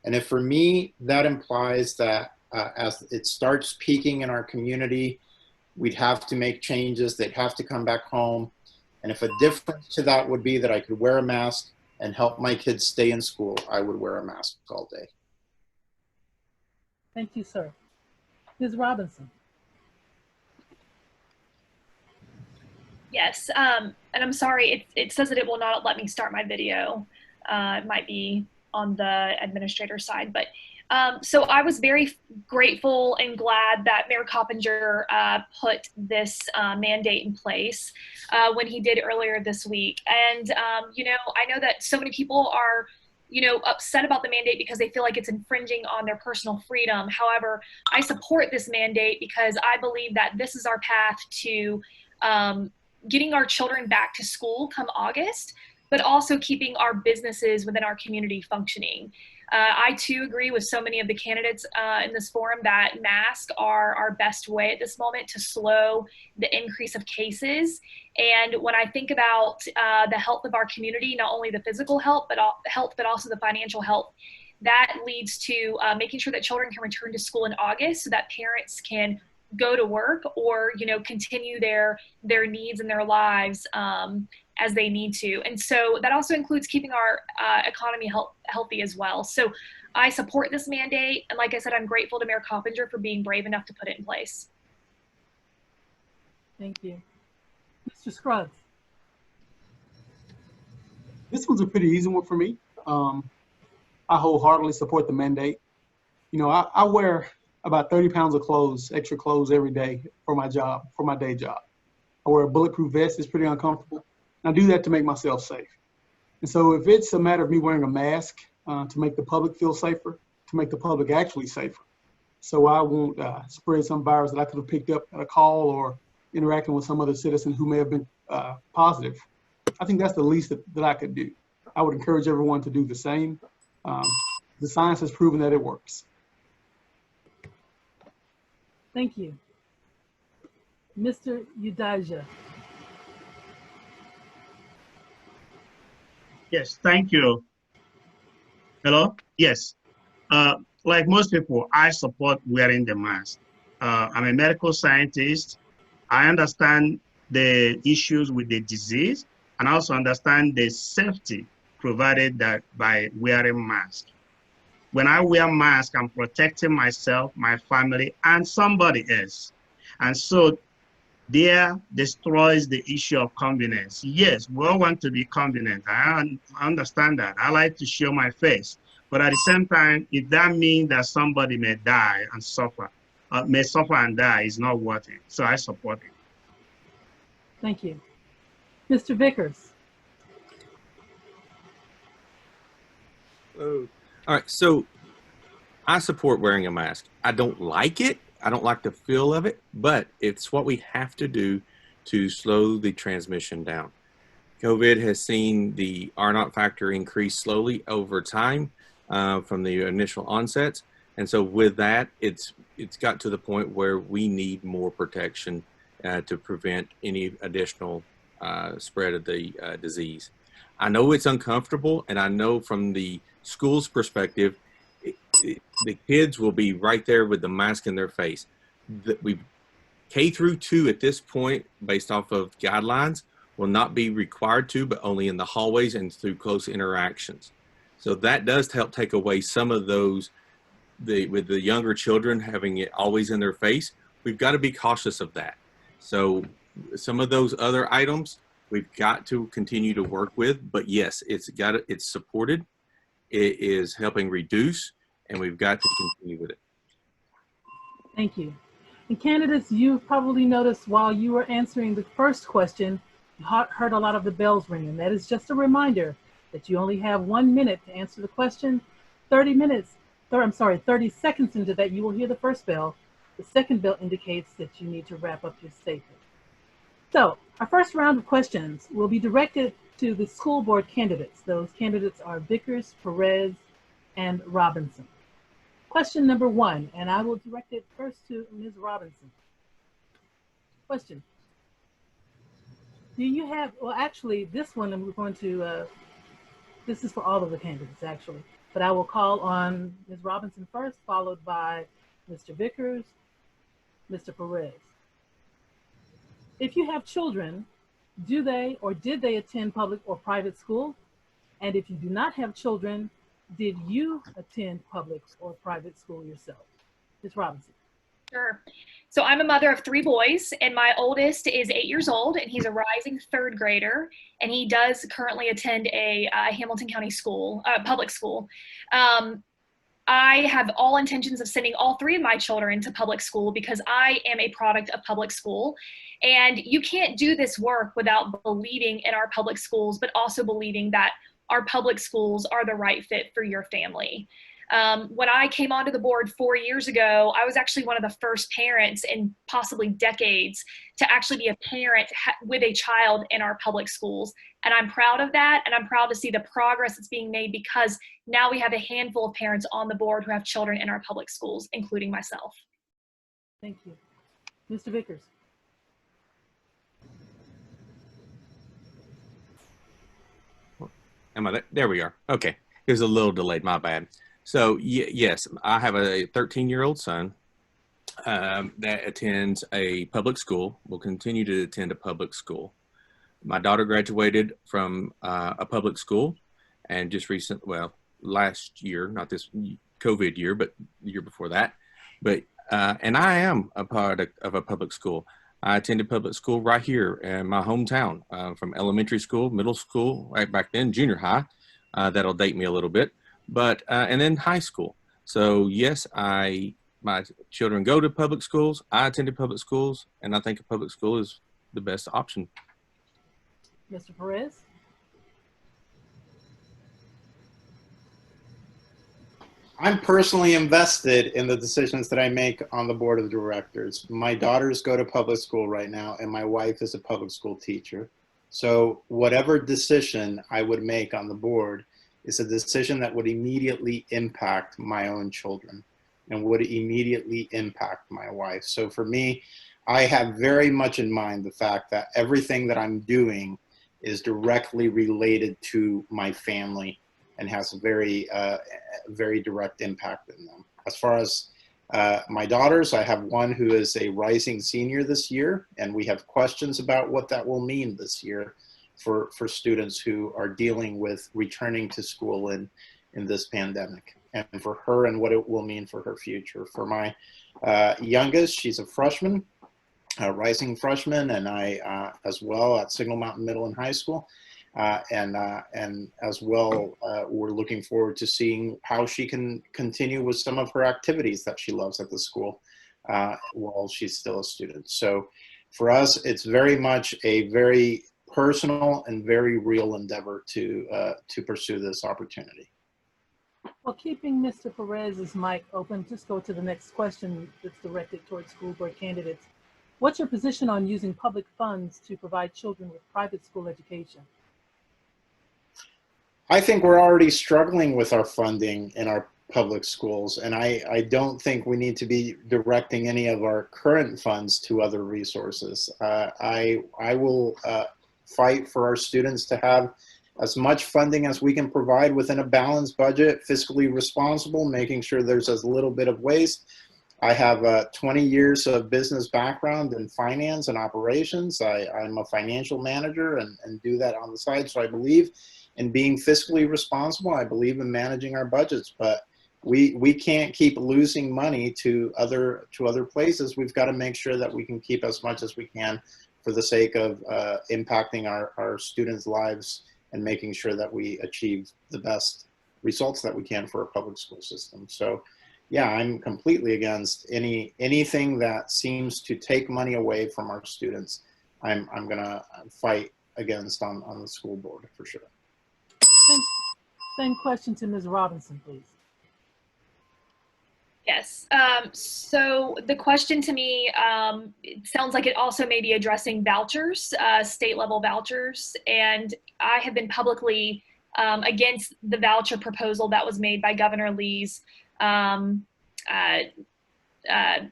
And if for me, that implies that as it starts peaking in our community, we'd have to make changes, they'd have to come back home. And if a difference to that would be that I could wear a mask and help my kids stay in school, I would wear a mask all day. Thank you, sir. Ms. Robinson. Yes, and I'm sorry, it says that it will not let me start my video. It might be on the administrator side, but so I was very grateful and glad that Mayor Coppinger put this mandate in place when he did earlier this week. And, you know, I know that so many people are, you know, upset about the mandate because they feel like it's infringing on their personal freedom. However, I support this mandate because I believe that this is our path to getting our children back to school come August, but also keeping our businesses within our community functioning. I too agree with so many of the candidates in this forum that masks are our best way at this moment to slow the increase of cases. And when I think about the health of our community, not only the physical health, but also the financial health, that leads to making sure that children can return to school in August so that parents can go to work or, you know, continue their needs and their lives as they need to. And so that also includes keeping our economy healthy as well. So I support this mandate. And like I said, I'm grateful to Mayor Coppinger for being brave enough to put it in place. Thank you. Mr. Scruggs. This one's a pretty easy one for me. I wholeheartedly support the mandate. You know, I wear about 30 pounds of clothes, extra clothes every day for my job, for my day job. I wear a bulletproof vest, it's pretty uncomfortable. And I do that to make myself safe. And so if it's a matter of me wearing a mask to make the public feel safer, to make the public actually safer, so I won't spread some virus that I could have picked up at a call or interacting with some other citizen who may have been positive, I think that's the least that I could do. I would encourage everyone to do the same. The science has proven that it works. Thank you. Mr. Udaja. Yes, thank you. Hello? Yes. Like most people, I support wearing the mask. I'm a medical scientist. I understand the issues with the disease and I also understand the safety provided that by wearing masks. When I wear mask, I'm protecting myself, my family, and somebody else. And so there destroys the issue of convenience. Yes, we all want to be convenient. I understand that. I like to show my face. But at the same time, if that means that somebody may die and suffer, may suffer and die, is not worth it. So I support it. Thank you. Mr. Vickers. All right, so I support wearing a mask. I don't like it. I don't like the feel of it, but it's what we have to do to slow the transmission down. COVID has seen the R0 factor increase slowly over time from the initial onsets. And so with that, it's got to the point where we need more protection to prevent any additional spread of the disease. I know it's uncomfortable, and I know from the school's perspective, the kids will be right there with the mask in their face. K through 2 at this point, based off of guidelines, will not be required to, but only in the hallways and through close interactions. So that does help take away some of those, with the younger children having it always in their face. We've got to be cautious of that. So some of those other items we've got to continue to work with, but yes, it's supported. It is helping reduce, and we've got to continue with it. Thank you. And candidates, you've probably noticed while you were answering the first question, you heard a lot of the bells ringing. That is just a reminder that you only have 1 minute to answer the question. 30 seconds into that, you will hear the first bell. The second bell indicates that you need to wrap up your statement. So our first round of questions will be directed to the school board candidates. Those candidates are Vickers, Perez, and Robinson. Question number 1, and I will direct it first to Ms. Robinson. Question. Do you have, well, actually, this one we're going to, this is for all of the candidates, actually. But I will call on Ms. Robinson first, followed by Mr. Vickers, Mr. Perez. If you have children, do they or did they attend public or private school? And if you do not have children, did you attend public or private school yourself? Ms. Robinson. Sure. So I'm a mother of 3 boys, and my oldest is 8 years old, and he's a rising 3rd grader, and he does currently attend a Hamilton County school, public school. I have all intentions of sending all 3 of my children to public school because I am a product of public school. And you can't do this work without believing in our public schools, but also believing that our public schools are the right fit for your family. When I came onto the board 4 years ago, I was actually one of the first parents in possibly decades to actually be a parent with a child in our public schools. And I'm proud of that. And I'm proud to see the progress that's being made because now we have a handful of parents on the board who have children in our public schools, including myself. Thank you. Mr. Vickers. Am I there? There we are. Okay. It was a little delayed. My bad. So yes, I have a 13-year-old son that attends a public school, will continue to attend a public school. My daughter graduated from a public school and just last year, not this COVID year, but the year before that. But and I am a product of a public school. I attended public school right here in my hometown, from elementary school, middle school, right back then, junior high. That'll date me a little bit, but and then high school. So yes, my children go to public schools. I attended public schools, and I think a public school is the best option. Mr. Perez. I'm personally invested in the decisions that I make on the board of directors. My daughters go to public school right now, and my wife is a public school teacher. So whatever decision I would make on the board is a decision that would immediately impact my own children and would immediately impact my wife. So for me, I have very much in mind the fact that everything that I'm doing is directly related to my family and has a very, very direct impact in them. As far as my daughters, I have one who is a rising senior this year, and we have questions about what that will mean this year for students who are dealing with returning to school in this pandemic, and for her and what it will mean for her future. For my youngest, she's a freshman, a rising freshman, and I as well at Signal Mountain Middle and High School. And as well, we're looking forward to seeing how she can continue with some of her activities that she loves at the school while she's still a student. So for us, it's very much a very personal and very real endeavor to pursue this opportunity. Well, keeping Mr. Perez's mic open, just go to the next question that's directed towards school board candidates. What's your position on using public funds to provide children with private school education? I think we're already struggling with our funding in our public schools, and I don't think we need to be directing any of our current funds to other resources. I will fight for our students to have as much funding as we can provide within a balanced budget, fiscally responsible, making sure there's as little bit of waste. I have 20 years of business background in finance and operations. I'm a financial manager and do that on the side. So I believe in being fiscally responsible. I believe in managing our budgets, but we can't keep losing money to other places. We've got to make sure that we can keep as much as we can for the sake of impacting our students' lives and making sure that we achieve the best results that we can for a public school system. So yeah, I'm completely against anything that seems to take money away from our students. I'm gonna fight against on the school board for sure. Same question to Ms. Robinson, please. Yes. So the question to me, it sounds like it also may be addressing vouchers, state level vouchers. And I have been publicly against the voucher proposal that was made by Governor Lee's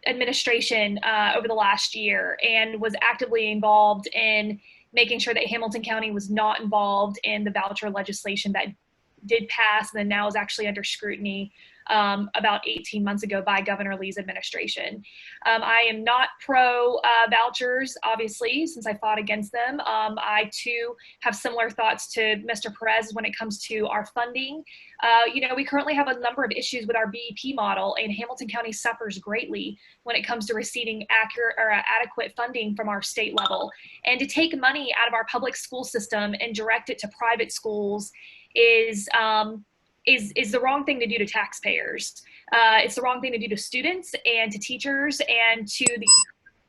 administration over the last year, and was actively involved in making sure that Hamilton County was not involved in the voucher legislation that did pass and then now is actually under scrutiny about 18 months ago by Governor Lee's administration. I am not pro vouchers, obviously, since I fought against them. I too have similar thoughts to Mr. Perez when it comes to our funding. You know, we currently have a number of issues with our BEP model, and Hamilton County suffers greatly when it comes to receiving accurate or adequate funding from our state level. And to take money out of our public school system and direct it to private schools is the wrong thing to do to taxpayers. It's the wrong thing to do to students and to teachers and to the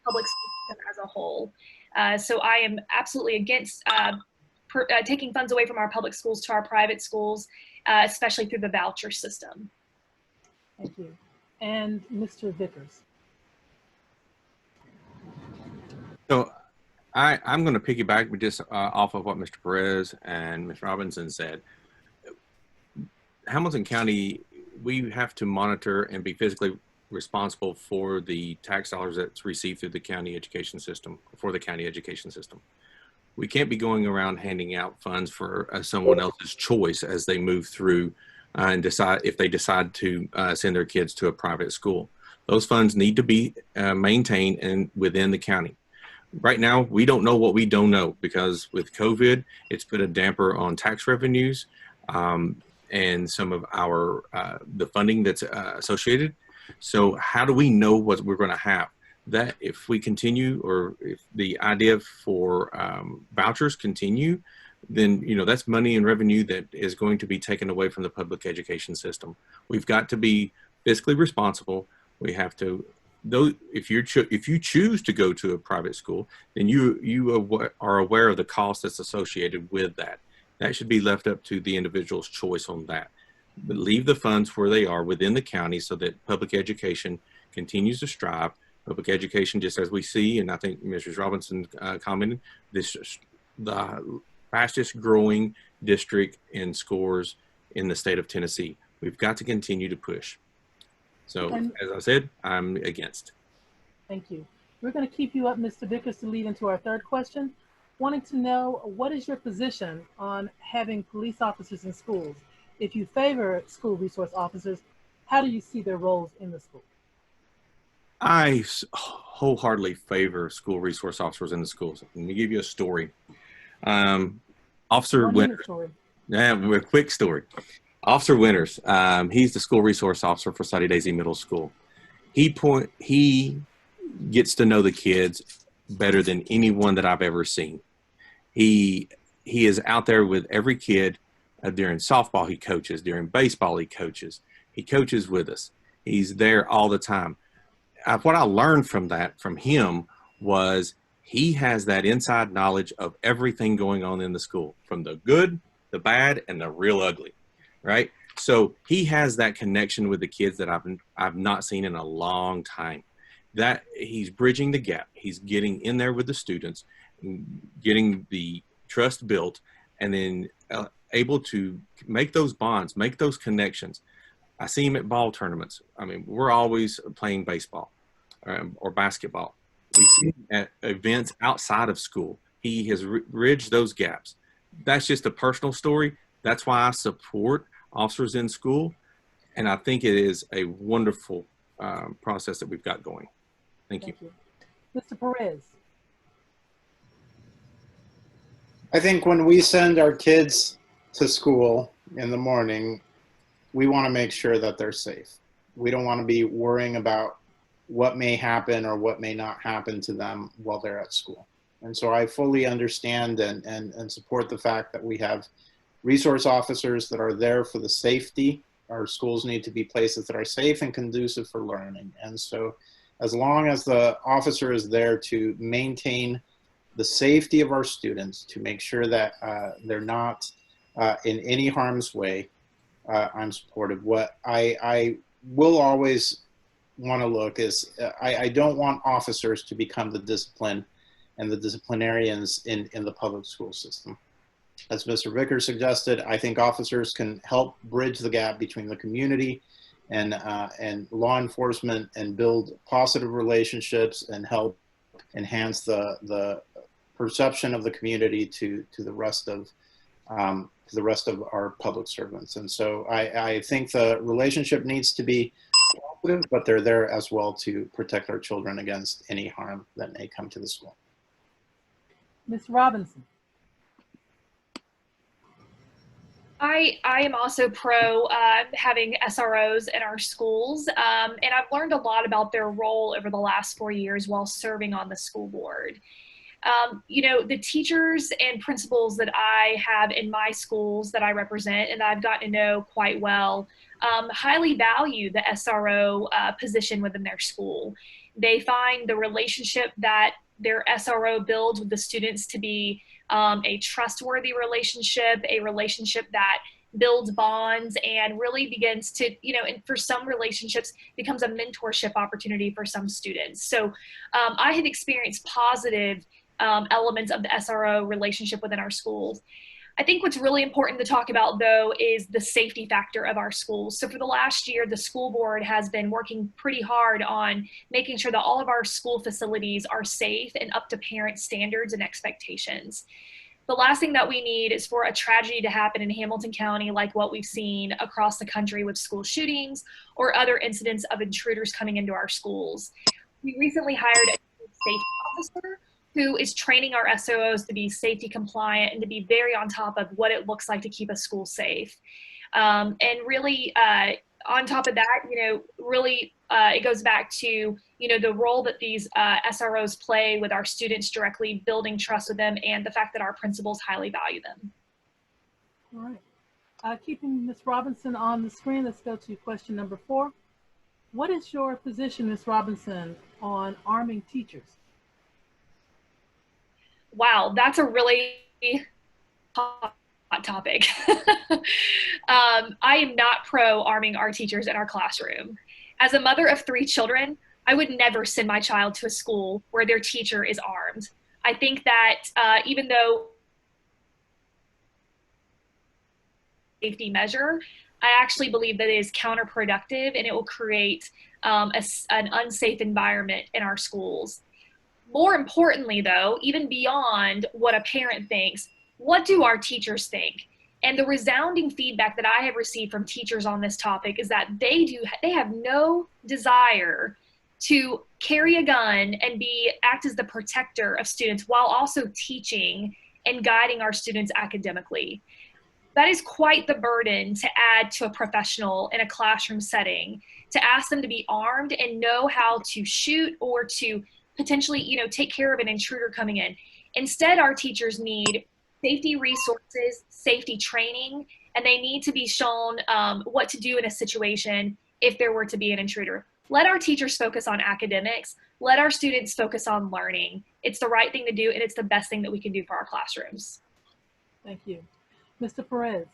public school system as a whole. So I am absolutely against taking funds away from our public schools to our private schools, especially through the voucher system. Thank you. And Mr. Vickers. So I'm going to piggyback just off of what Mr. Perez and Ms. Robinson said. Hamilton County, we have to monitor and be physically responsible for the tax dollars that's received through the county education system, for the county education system. We can't be going around handing out funds for someone else's choice as they move through and decide if they decide to send their kids to a private school. Those funds need to be maintained and within the county. Right now, we don't know what we don't know, because with COVID, it's put a damper on tax revenues and some of our the funding that's associated. So how do we know what we're going to have? That if we continue, or if the idea for vouchers continue, then that's money and revenue that is going to be taken away from the public education system. We've got to be fiscally responsible. We have to. Though if you choose to go to a private school, then you are aware of the cost that's associated with that. That should be left up to the individual's choice on that. But leave the funds where they are within the county so that public education continues to strive. Public education, just as we see, and I think Mrs. Robinson commented, this the fastest growing district in scores in the state of Tennessee. We've got to continue to push. So, as I said, I'm against. Thank you. We're going to keep you up, Mr. Vickers, to lead into our third question. Wanting to know, what is your position on having police officers in schools? If you favor school resource officers, how do you see their roles in the school? I wholeheartedly favor school resource officers in the schools. Let me give you a story. Officer Winters. Yeah, a quick story. Officer Winters, he's the school resource officer for Sadie Daisy Middle School. He gets to know the kids better than anyone that I've ever seen. He is out there with every kid. During softball, he coaches. During baseball, he coaches. He coaches with us. He's there all the time. What I learned from him was he has that inside knowledge of everything going on in the school, from the good, the bad, and the real ugly. Right? So he has that connection with the kids that I've not seen in a long time. That he's bridging the gap. He's getting in there with the students, getting the trust built, and then able to make those bonds, make those connections. I see him at ball tournaments. I mean, we're always playing baseball or basketball. We see him at events outside of school. He has bridged those gaps. That's just a personal story. That's why I support officers in school, and I think it is a wonderful process that we've got going. Thank you. Mr. Perez. I think when we send our kids to school in the morning, we want to make sure that they're safe. We don't want to be worrying about what may happen or what may not happen to them while they're at school. And so I fully understand and support the fact that we have resource officers that are there for the safety. Our schools need to be places that are safe and conducive for learning. And so as long as the officer is there to maintain the safety of our students, to make sure that they're not in any harm's way, I'm supportive. What I will always want to look is, I don't want officers to become the discipline and the disciplinarians in the public school system. As Mr. Vickers suggested, I think officers can help bridge the gap between the community and law enforcement and build positive relationships and help enhance the perception of the community to the rest of our public servants. And so I think the relationship needs to be positive, but they're there as well to protect our children against any harm that may come to the school. Ms. Robinson. I am also pro having SROs in our schools, and I've learned a lot about their role over the last 4 years while serving on the school board. You know, the teachers and principals that I have in my schools that I represent and that I've gotten to know quite well highly value the SRO position within their school. They find the relationship that their SRO builds with the students to be a trustworthy relationship, a relationship that builds bonds and really begins to, you know, and for some relationships becomes a mentorship opportunity for some students. So I have experienced positive elements of the SRO relationship within our schools. I think what's really important to talk about, though, is the safety factor of our schools. So for the last year, the school board has been working pretty hard on making sure that all of our school facilities are safe and up to parent standards and expectations. The last thing that we need is for a tragedy to happen in Hamilton County like what we've seen across the country with school shootings or other incidents of intruders coming into our schools. We recently hired a safety officer who is training our SOOs to be safety compliant and to be very on top of what it looks like to keep a school safe. And really, on top of that, you know, really it goes back to, you know, the role that these SROs play with our students directly, building trust with them, and the fact that our principals highly value them. All right. Keeping Ms. Robinson on the screen, let's go to question number 4. What is your position, Ms. Robinson, on arming teachers? Wow, that's a really hot topic. I am not pro arming our teachers in our classroom. As a mother of 3 children, I would never send my child to a school where their teacher is armed. I think that even though safety measure, I actually believe that it is counterproductive and it will create an unsafe environment in our schools. More importantly, though, even beyond what a parent thinks, what do our teachers think? And the resounding feedback that I have received from teachers on this topic is that they have no desire to carry a gun and act as the protector of students while also teaching and guiding our students academically. That is quite the burden to add to a professional in a classroom setting, to ask them to be armed and know how to shoot or to potentially, you know, take care of an intruder coming in. Instead, our teachers need safety resources, safety training, and they need to be shown what to do in a situation if there were to be an intruder. Let our teachers focus on academics. Let our students focus on learning. It's the right thing to do, and it's the best thing that we can do for our classrooms. Thank you. Mr. Perez.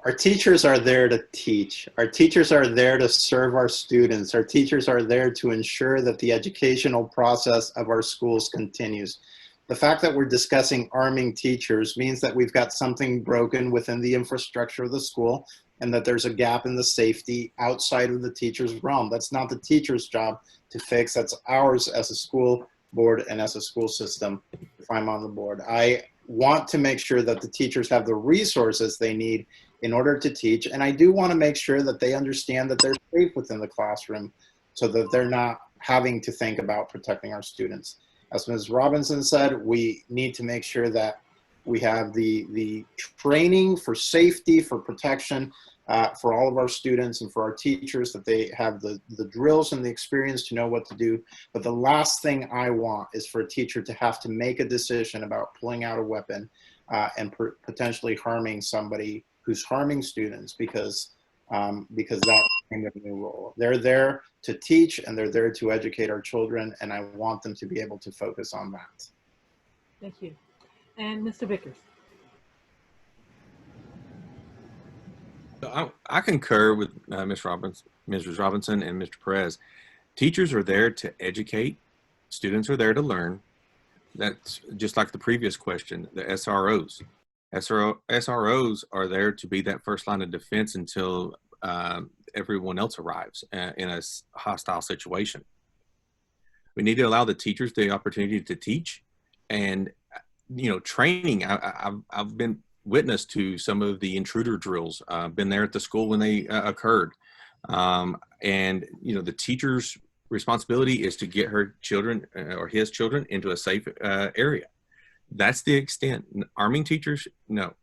Our teachers are there to teach. Our teachers are there to serve our students. Our teachers are there to ensure that the educational process of our schools continues. The fact that we're discussing arming teachers means that we've got something broken within the infrastructure of the school and that there's a gap in the safety outside of the teacher's realm. That's not the teacher's job to fix. That's ours as a school board and as a school system, if I'm on the board. I want to make sure that the teachers have the resources they need in order to teach. And I do want to make sure that they understand that they're safe within the classroom so that they're not having to think about protecting our students. As Ms. Robinson said, we need to make sure that we have the training for safety, for protection for all of our students and for our teachers, that they have the drills and the experience to know what to do. But the last thing I want is for a teacher to have to make a decision about pulling out a weapon and potentially harming somebody who's harming students because that's kind of a new role. They're there to teach and they're there to educate our children, and I want them to be able to focus on that. Thank you. And Mr. Vickers. So I concur with Mrs. Robinson and Mr. Perez. Teachers are there to educate. Students are there to learn. That's just like the previous question, the SROs. SROs are there to be that first line of defense until everyone else arrives in a hostile situation. We need to allow the teachers the opportunity to teach, and training. I've been witness to some of the intruder drills. Been there at the school when they occurred, and the teacher's responsibility is to get her children or his children into a safe area. That's the extent. Arming teachers, no.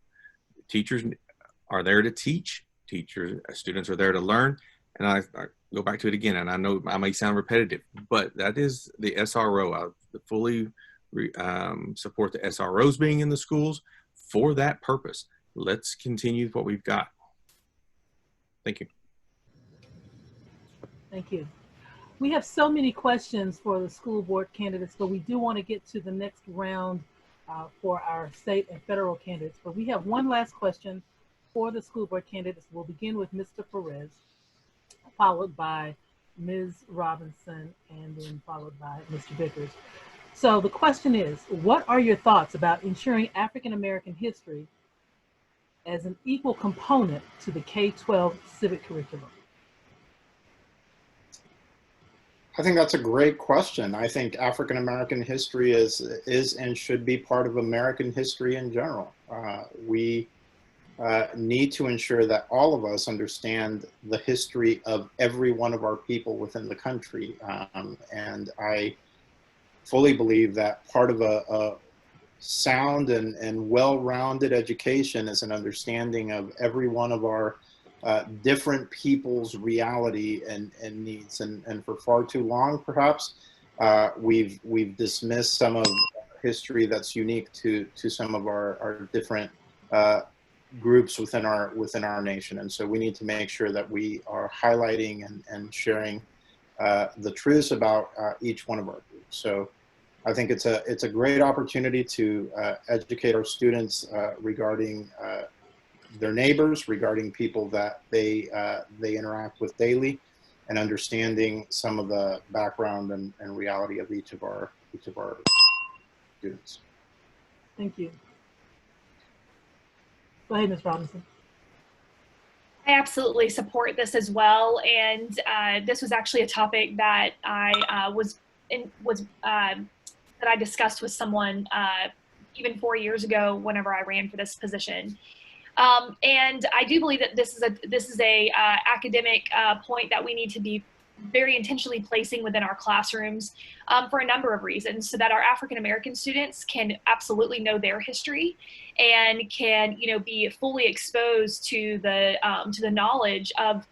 Teachers are there to teach. Students are there to learn. And I go back to it again, and I know I may sound repetitive, but that is the SRO. I fully support the SROs being in the schools for that purpose. Let's continue what we've got. Thank you. Thank you. We have so many questions for the school board candidates, but we do want to get to the next round for our state and federal candidates. But we have one last question for the school board candidates. We'll begin with Mr. Perez, followed by Ms. Robinson, and then followed by Mr. Vickers. So the question is, what are your thoughts about ensuring African-American history as an equal component to the K-12 civic curriculum? I think that's a great question. I think African-American history is and should be part of American history in general. We need to ensure that all of us understand the history of every one of our people within the country. And I fully believe that part of a sound and well-rounded education is an understanding of every one of our different people's reality and needs. And for far too long, perhaps, we've dismissed some of history that's unique to some of our different groups within our nation. And so we need to make sure that we are highlighting and sharing the truths about each one of our groups. So I think it's a great opportunity to educate our students regarding their neighbors, regarding people that they interact with daily, and understanding some of the background and reality of each of our students. Thank you. Go ahead, Ms. Robinson. I absolutely support this as well, and this was actually a topic that I that I discussed with someone even 4 years ago whenever I ran for this position. And I do believe that this is a academic point that we need to be very intentionally placing within our classrooms for a number of reasons, so that our African American students can absolutely know their history and can be fully exposed to the knowledge of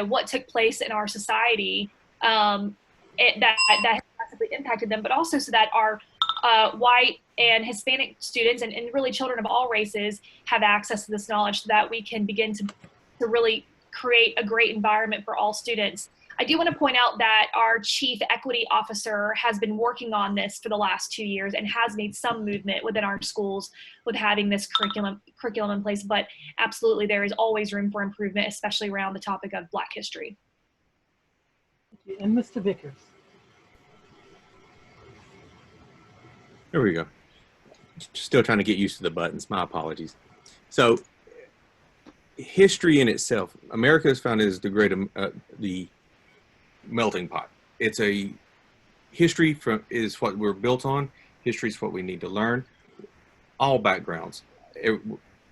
what took place in our society that has massively impacted them, but also so that our white and Hispanic students and really children of all races have access to this knowledge, so that we can begin to really create a great environment for all students. I do want to point out that our Chief Equity Officer has been working on this for the last 2 years and has made some movement within our schools with having this curriculum in place, but absolutely there is always room for improvement, especially around the topic of Black history. And Mr. Vickers. There we go. Still trying to get used to the buttons. My apologies. So, history in itself, America is founded as the melting pot. It's a history is what we're built on. History is what we need to learn. All backgrounds.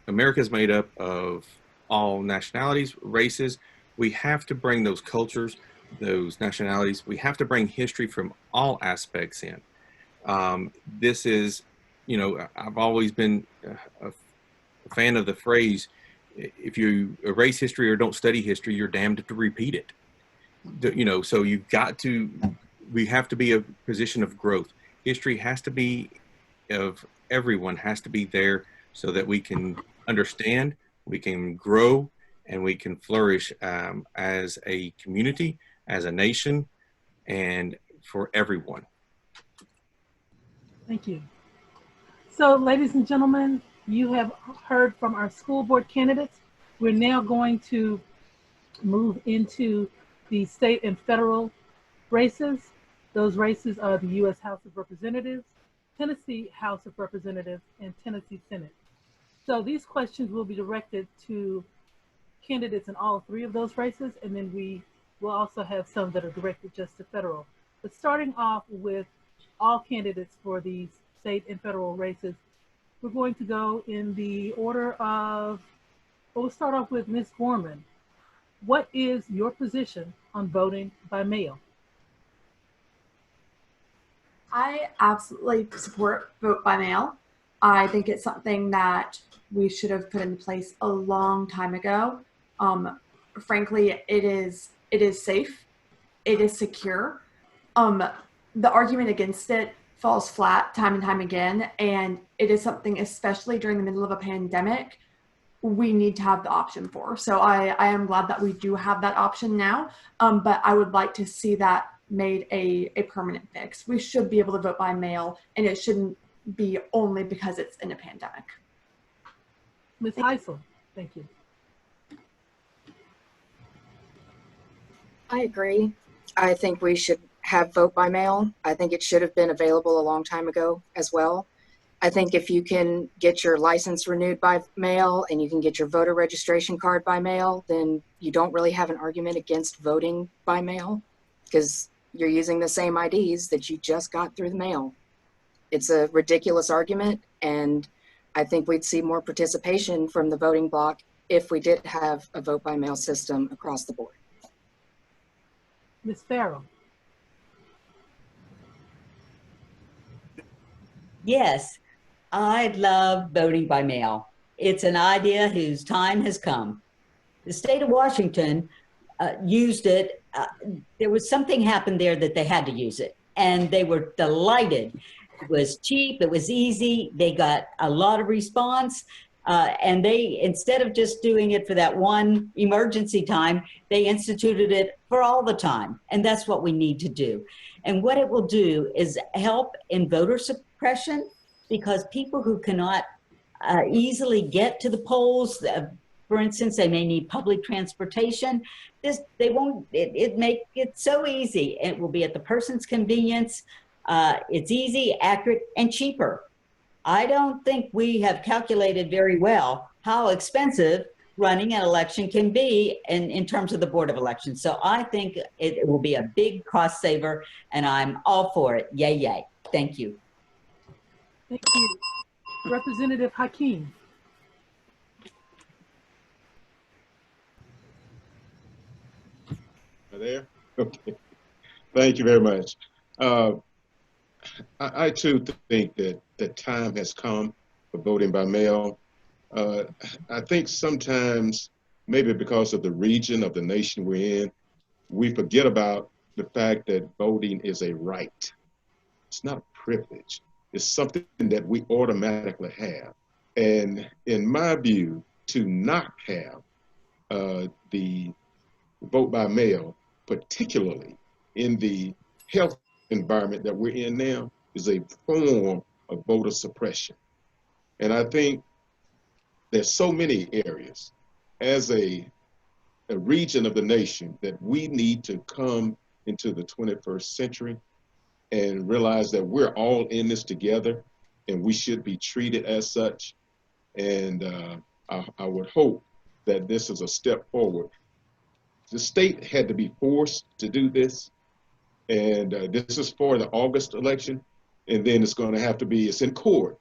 America is made up of all nationalities, races. We have to bring those cultures, those nationalities. We have to bring history from all aspects in. This is, I've always been a fan of the phrase, if you erase history or don't study history, you're damned to repeat it. So we have to be a position of growth. History has to be everyone has to be there so that we can understand, we can grow, and we can flourish as a community, as a nation, and for everyone. Thank you. So, ladies and gentlemen, you have heard from our school board candidates. We're now going to move into the state and federal races. Those races are the U.S. House of Representatives, Tennessee House of Representatives, and Tennessee Senate. So these questions will be directed to candidates in all three of those races, and then we will also have some that are directed just to federal. But starting off with all candidates for these state and federal races, we're going to go in the order of, we'll start off with Ms. Gorman. What is your position on voting by mail? I absolutely support vote by mail. I think it's something that we should have put in place a long time ago. Frankly, it is safe, it is secure. The argument against it falls flat time and time again, and it is something, especially during the middle of a pandemic, we need to have the option for. So I am glad that we do have that option now, but I would like to see that made a permanent fix. We should be able to vote by mail, and it shouldn't be only because it's in a pandemic. Ms. Heisel, thank you. I agree. I think we should have vote by mail. I think it should have been available a long time ago as well. I think if you can get your license renewed by mail and you can get your voter registration card by mail, then you don't really have an argument against voting by mail because you're using the same IDs that you just got through the mail. It's a ridiculous argument, and I think we'd see more participation from the voting bloc if we did have a vote by mail system across the board. Ms. Farrell. Yes, I love voting by mail. It's an idea whose time has come. The state of Washington used it. There was something happened there that they had to use it, and they were delighted. It was cheap, it was easy, they got a lot of response, and they, instead of just doing it for that one emergency time, they instituted it for all the time, and that's what we need to do. And what it will do is help in voter suppression, because people who cannot easily get to the polls, for instance, they may need public transportation. They won't. It make it so easy. It will be at the person's convenience. It's easy, accurate, and cheaper. I don't think we have calculated very well how expensive running an election can be in terms of the Board of Elections. So I think it will be a big cost saver, and I'm all for it. Yay, yay. Thank you. Thank you. Representative Hakeem. There? Okay. Thank you very much. I too think that the time has come for voting by mail. I think sometimes, maybe because of the region of the nation we're in, we forget about the fact that voting is a right. It's not a privilege. It's something that we automatically have. And in my view, to not have the vote by mail, particularly in the health environment that we're in now, is a form of voter suppression. And I think there's so many areas as a region of the nation that we need to come into the 21st century and realize that we're all in this together and we should be treated as such. And I would hope that this is a step forward. The state had to be forced to do this. And this is for the August election. And then it's going to have to be, it's in court.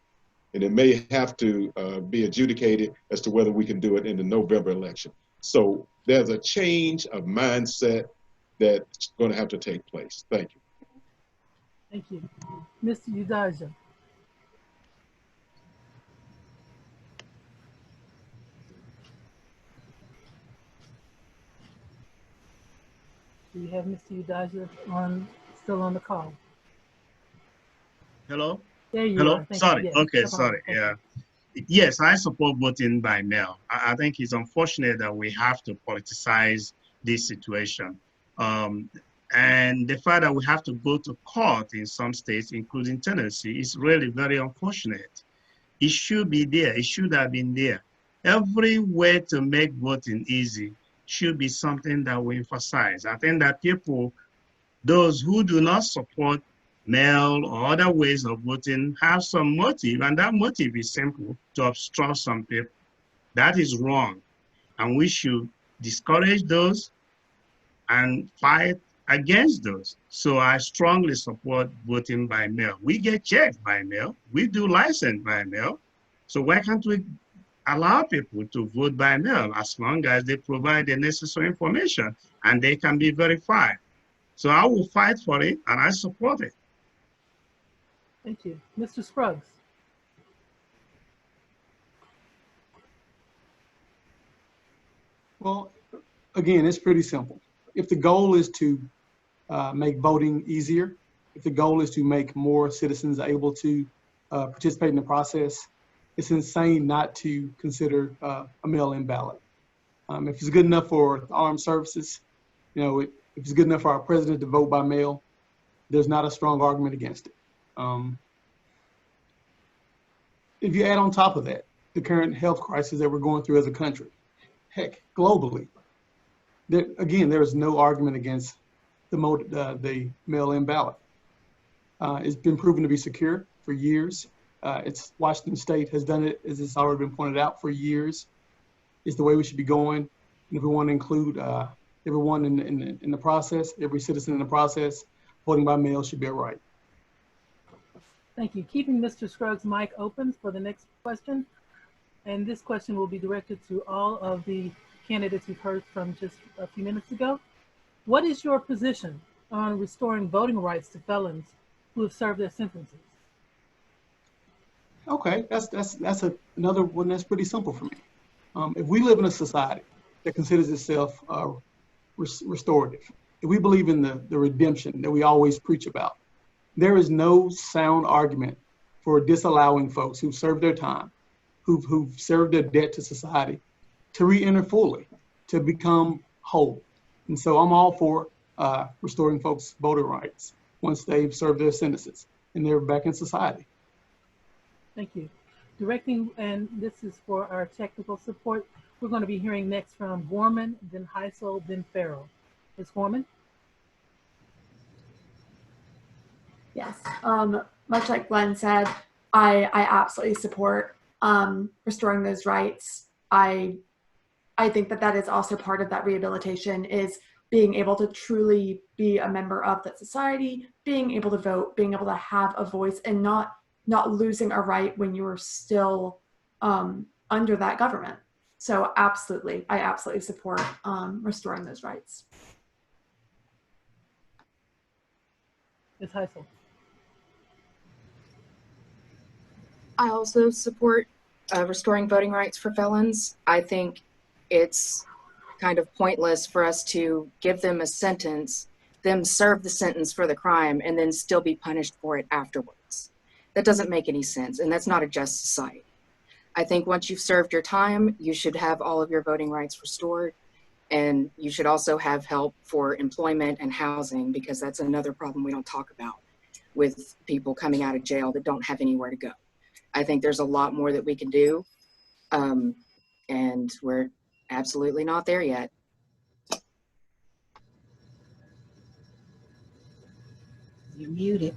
And it may have to be adjudicated as to whether we can do it in the November election. So there's a change of mindset that's going to have to take place. Thank you. Thank you. Mr. Udaja. Do you have Mr. Udaja still on the call? Hello? There you Hello? are. Thank you. Sorry. Yes, Okay, no problem. sorry. Yeah. Yes, I support voting by mail. I think it's unfortunate that we have to politicize this situation. And the fact that we have to go to court in some states, including Tennessee, is really very unfortunate. It should be there. It should have been there. Every way to make voting easy should be something that we emphasize. I think that people, those who do not support mail or other ways of voting, have some motive, and that motive is simple: to obstruct some people. That is wrong, and we should discourage those and fight against those. So I strongly support voting by mail. We get checked by mail. We do license by mail. So why can't we allow people to vote by mail as long as they provide the necessary information and they can be verified? So I will fight for it and I support it. Thank you. Mr. Scruggs. Well, again, it's pretty simple. If the goal is to make voting easier, if the goal is to make more citizens able to participate in the process, it's insane not to consider a mail-in ballot. If it's good enough for the armed services, you know, if it's good enough for our president to vote by mail, there's not a strong argument against it. If you add on top of that the current health crisis that we're going through as a country, heck, globally, there is no argument against the mail-in ballot. It's been proven to be secure for years. Washington State has done it, as it's already been pointed out, for years. It's the way we should be going. And if we want to include everyone in the process, every citizen in the process, voting by mail should be a right. Thank you. Keeping Mr. Scruggs' mic open for the next question. And this question will be directed to all of the candidates we've heard from just a few minutes ago. What is your position on restoring voting rights to felons who have served their sentences? Okay, that's another one that's pretty simple for me. If we live in a society that considers itself restorative, if we believe in the redemption that we always preach about, there is no sound argument for disallowing folks who've served their time, who've served their debt to society, to re-enter fully, to become whole. And so I'm all for restoring folks' voting rights once they've served their sentences and they're back in society. Thank you. Directing, and this is for our technical support, we're going to be hearing next from Gorman, then Heisel, then Farrell. Ms. Gorman? Yes, much like Glenn said, I absolutely support restoring those rights. I think that is also part of that rehabilitation, is being able to truly be a member of that society, being able to vote, being able to have a voice, and not losing a right when you're still under that government. So absolutely, I absolutely support restoring those rights. Ms. Heisel? I also support restoring voting rights for felons. I think it's kind of pointless for us to give them a sentence, them serve the sentence for the crime, and then still be punished for it afterwards. That doesn't make any sense, and that's not a just society. I think once you've served your time, you should have all of your voting rights restored, and you should also have help for employment and housing, because that's another problem we don't talk about with people coming out of jail that don't have anywhere to go. I think there's a lot more that we can do, and we're absolutely not there yet. You're muted.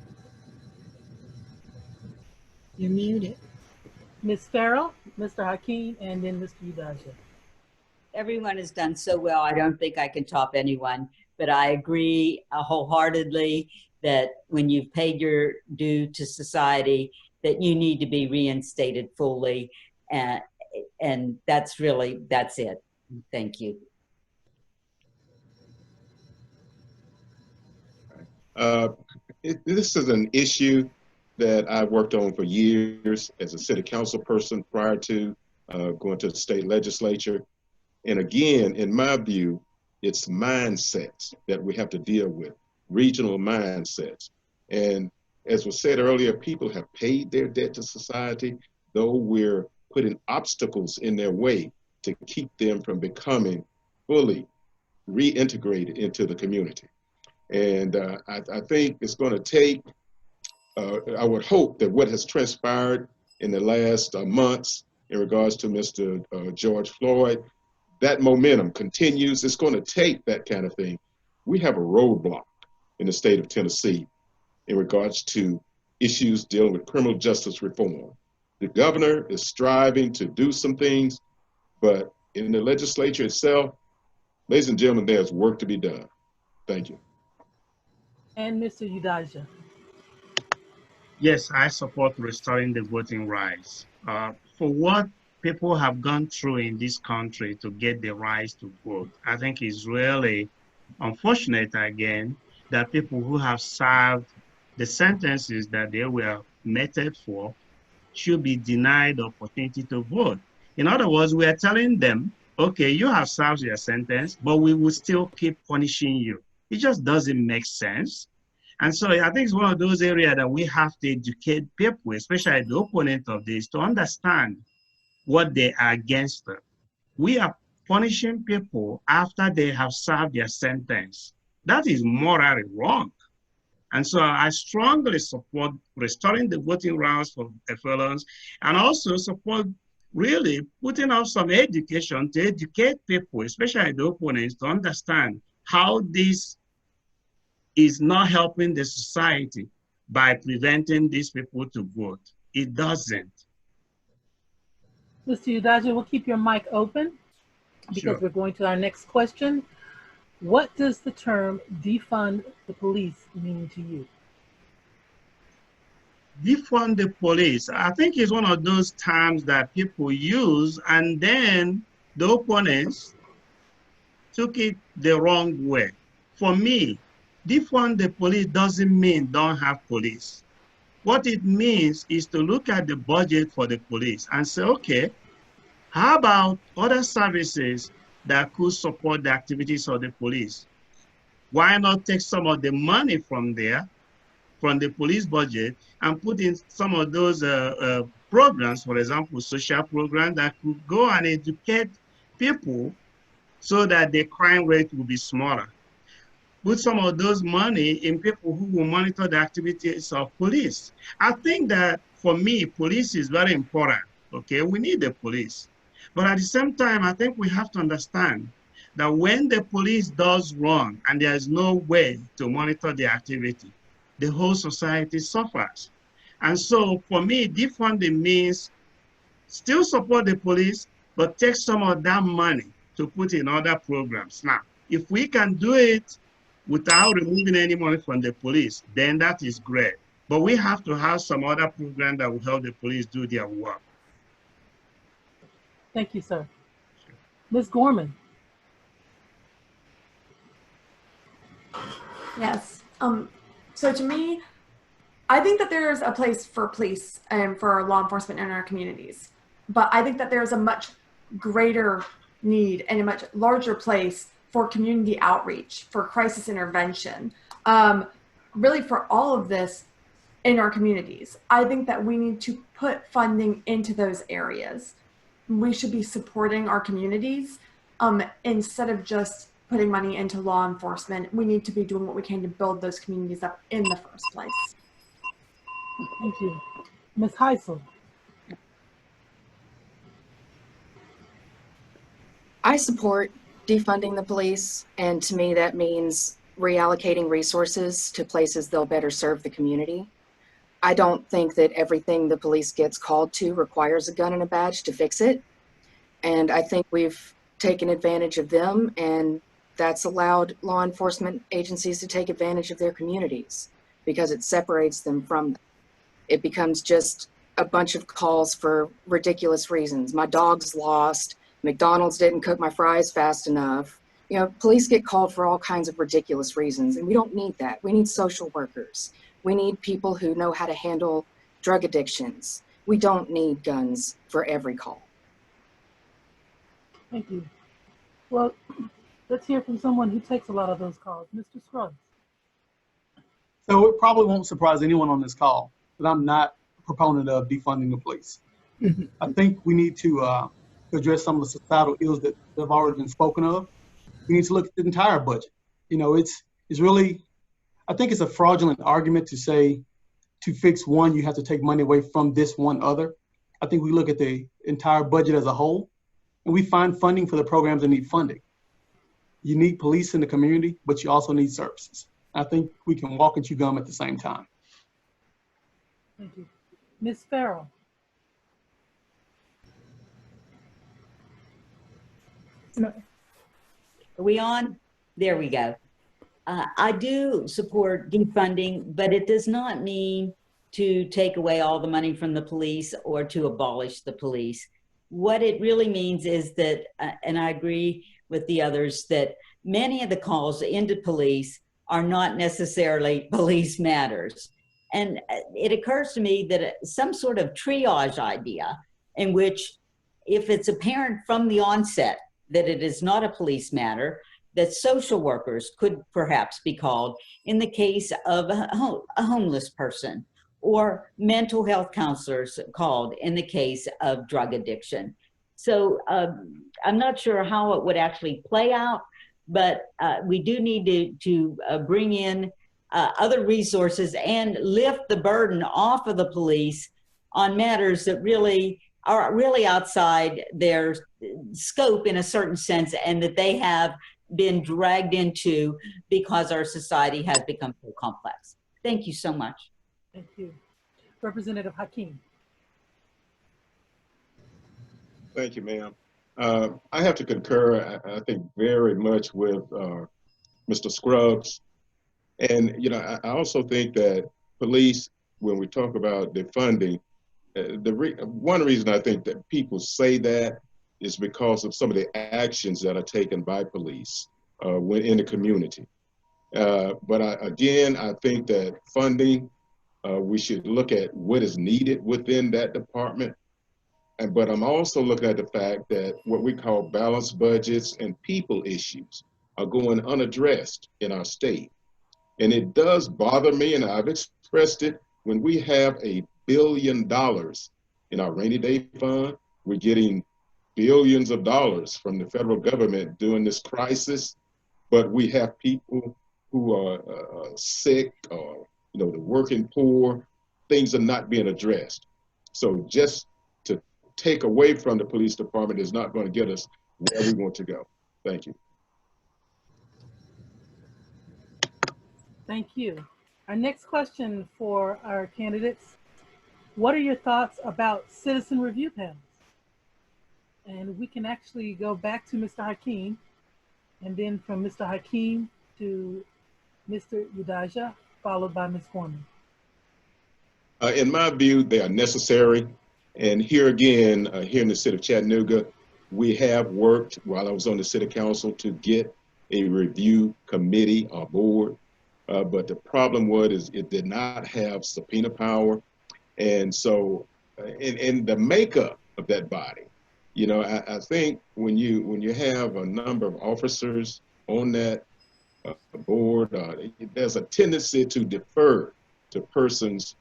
You're muted. Ms. Farrell, Mr. Hakeem, and then Mr. Udaja. Everyone has done so well. I don't think I can top anyone, but I agree wholeheartedly that when you've paid your due to society, that you need to be reinstated fully. And that's it. Thank you. This is an issue that I've worked on for years as a city council person prior to going to the state legislature. And again, in my view, It's mindsets that we have to deal with, regional mindsets. And as was said earlier, people have paid their debt to society, though we're putting obstacles in their way to keep them from becoming fully reintegrated into the community. And I think it's going to take, I would hope that what has transpired in the last months in regards to Mr. George Floyd, that momentum continues. It's going to take that kind of thing. We have a roadblock in the state of Tennessee in regards to issues dealing with criminal justice reform. The governor is striving to do some things, but in the legislature itself, ladies and gentlemen, there's work to be done. Thank you. And Mr. Udaja. Yes, I support restoring the voting rights. For what people have gone through in this country to get the rights to vote, I think it's really unfortunate again that people who have served the sentences that they were meted for should be denied the opportunity to vote. In other words, we are telling them, okay, you have served your sentence, but we will still keep punishing you. It just doesn't make sense. And so I think it's one of those areas that we have to educate people, especially the opponent of this, to understand what they are against. We are punishing people after they have served their sentence. That is morally wrong. And so I strongly support restoring the voting rights for felons, and also support really putting out some education to educate people, especially the opponents, to understand how this is not helping the society by preventing these people to vote. It doesn't. Mr. Udaja, we'll keep your mic open because Sure. we're going to our next question. What does the term defund the police mean to you? Defund the police, I think it's one of those terms that people use, and then the opponents took it the wrong way. For me, defund the police doesn't mean don't have police. What it means is to look at the budget for the police and say, okay, how about other services that could support the activities of the police? Why not take some of the money from there, from the police budget, and put in some of those programs, for example, social programs that could go and educate people so that the crime rate will be smaller. Put some of those money in people who will monitor the activities of police. I think that for me, police is very important, okay? We need the police. But at the same time, I think we have to understand that when the police does wrong and there is no way to monitor the activity, the whole society suffers. And so for me, defunding means still support the police, but take some of that money to put in other programs. Now, if we can do it without removing any money from the police, then that is great. But we have to have some other program that will help the police do their work. Thank you, sir. Ms. Gorman. Yes. So to me, I think that there's a place for police and for law enforcement in our communities. But I think that there's a much greater need and a much larger place for community outreach, for crisis intervention, really for all of this in our communities. I think that we need to put funding into those areas. We should be supporting our communities instead of just putting money into law enforcement. We need to be doing what we can to build those communities up in the first place. Thank you. Ms. Heisel. I support defunding the police, and to me that means reallocating resources to places they'll better serve the community. I don't think that everything the police gets called to requires a gun and a badge to fix it. And I think we've taken advantage of them, and that's allowed law enforcement agencies to take advantage of their communities because it separates them from them. It becomes just a bunch of calls for ridiculous reasons. My dog's lost, McDonald's didn't cook my fries fast enough. You know, police get called for all kinds of ridiculous reasons, and we don't need that. We need social workers. We need people who know how to handle drug addictions. We don't need guns for every call. Thank you. Well, Let's hear from someone who takes a lot of those calls. Mr. Scruggs. So it probably won't surprise anyone on this call that I'm not a proponent of defunding the police. I think we need to address some of the societal ills that have already been spoken of. We need to look at the entire budget. You know, it's really, I think it's a fraudulent argument to say to fix one, you have to take money away from this one other. I think we look at the entire budget as a whole and we find funding for the programs that need funding. You need police in the community, but you also need services. I think we can walk and chew gum at the same time. Thank you. Ms. Farrell. Are we on? There we go. I do support defunding, but it does not mean to take away all the money from the police or to abolish the police. What it really means is that, and I agree with the others, that many of the calls into police are not necessarily police matters. And it occurs to me that some sort of triage idea in which if it's apparent from the onset that it is not a police matter, that social workers could perhaps be called in the case of a homeless person, or mental health counselors called in the case of drug addiction. So I'm not sure how it would actually play out, but we do need to bring in other resources and lift the burden off of the police on matters that really are outside their scope in a certain sense, and that they have been dragged into because our society has become so complex. Thank you so much. Thank you. Representative Hakeem. Thank you, ma'am. I have to concur, I think, very much with Mr. Scruggs. And, you know, I also think that police, when we talk about defunding, one reason I think that people say that is because of some of the actions that are taken by police when in the community. Again, I think that funding, we should look at what is needed within that department. But I'm also looking at the fact that what we call balanced budgets and people issues are going unaddressed in our state. And it does bother me, and I've expressed it, when we have $1 billion in our rainy day fund, we're getting billions of dollars from the federal government during this crisis, but we have people who are sick, or the working poor. Things are not being addressed. So just to take away from the police department is not going to get us where we want to go. Thank you. Thank you. Our next question for our candidates: what are your thoughts about citizen review panels? And we can actually go back to Mr. Hakeem, and then from Mr. Hakeem to Mr. Udaja, followed by Ms. Gorman. In my view, they are necessary. And here again, here in the city of Chattanooga, we have worked while I was on the city council to get a review committee or board. But the problem was it did not have subpoena power. And so in the makeup of that body, I think when you have a number of officers on that board, there's a tendency to defer to persons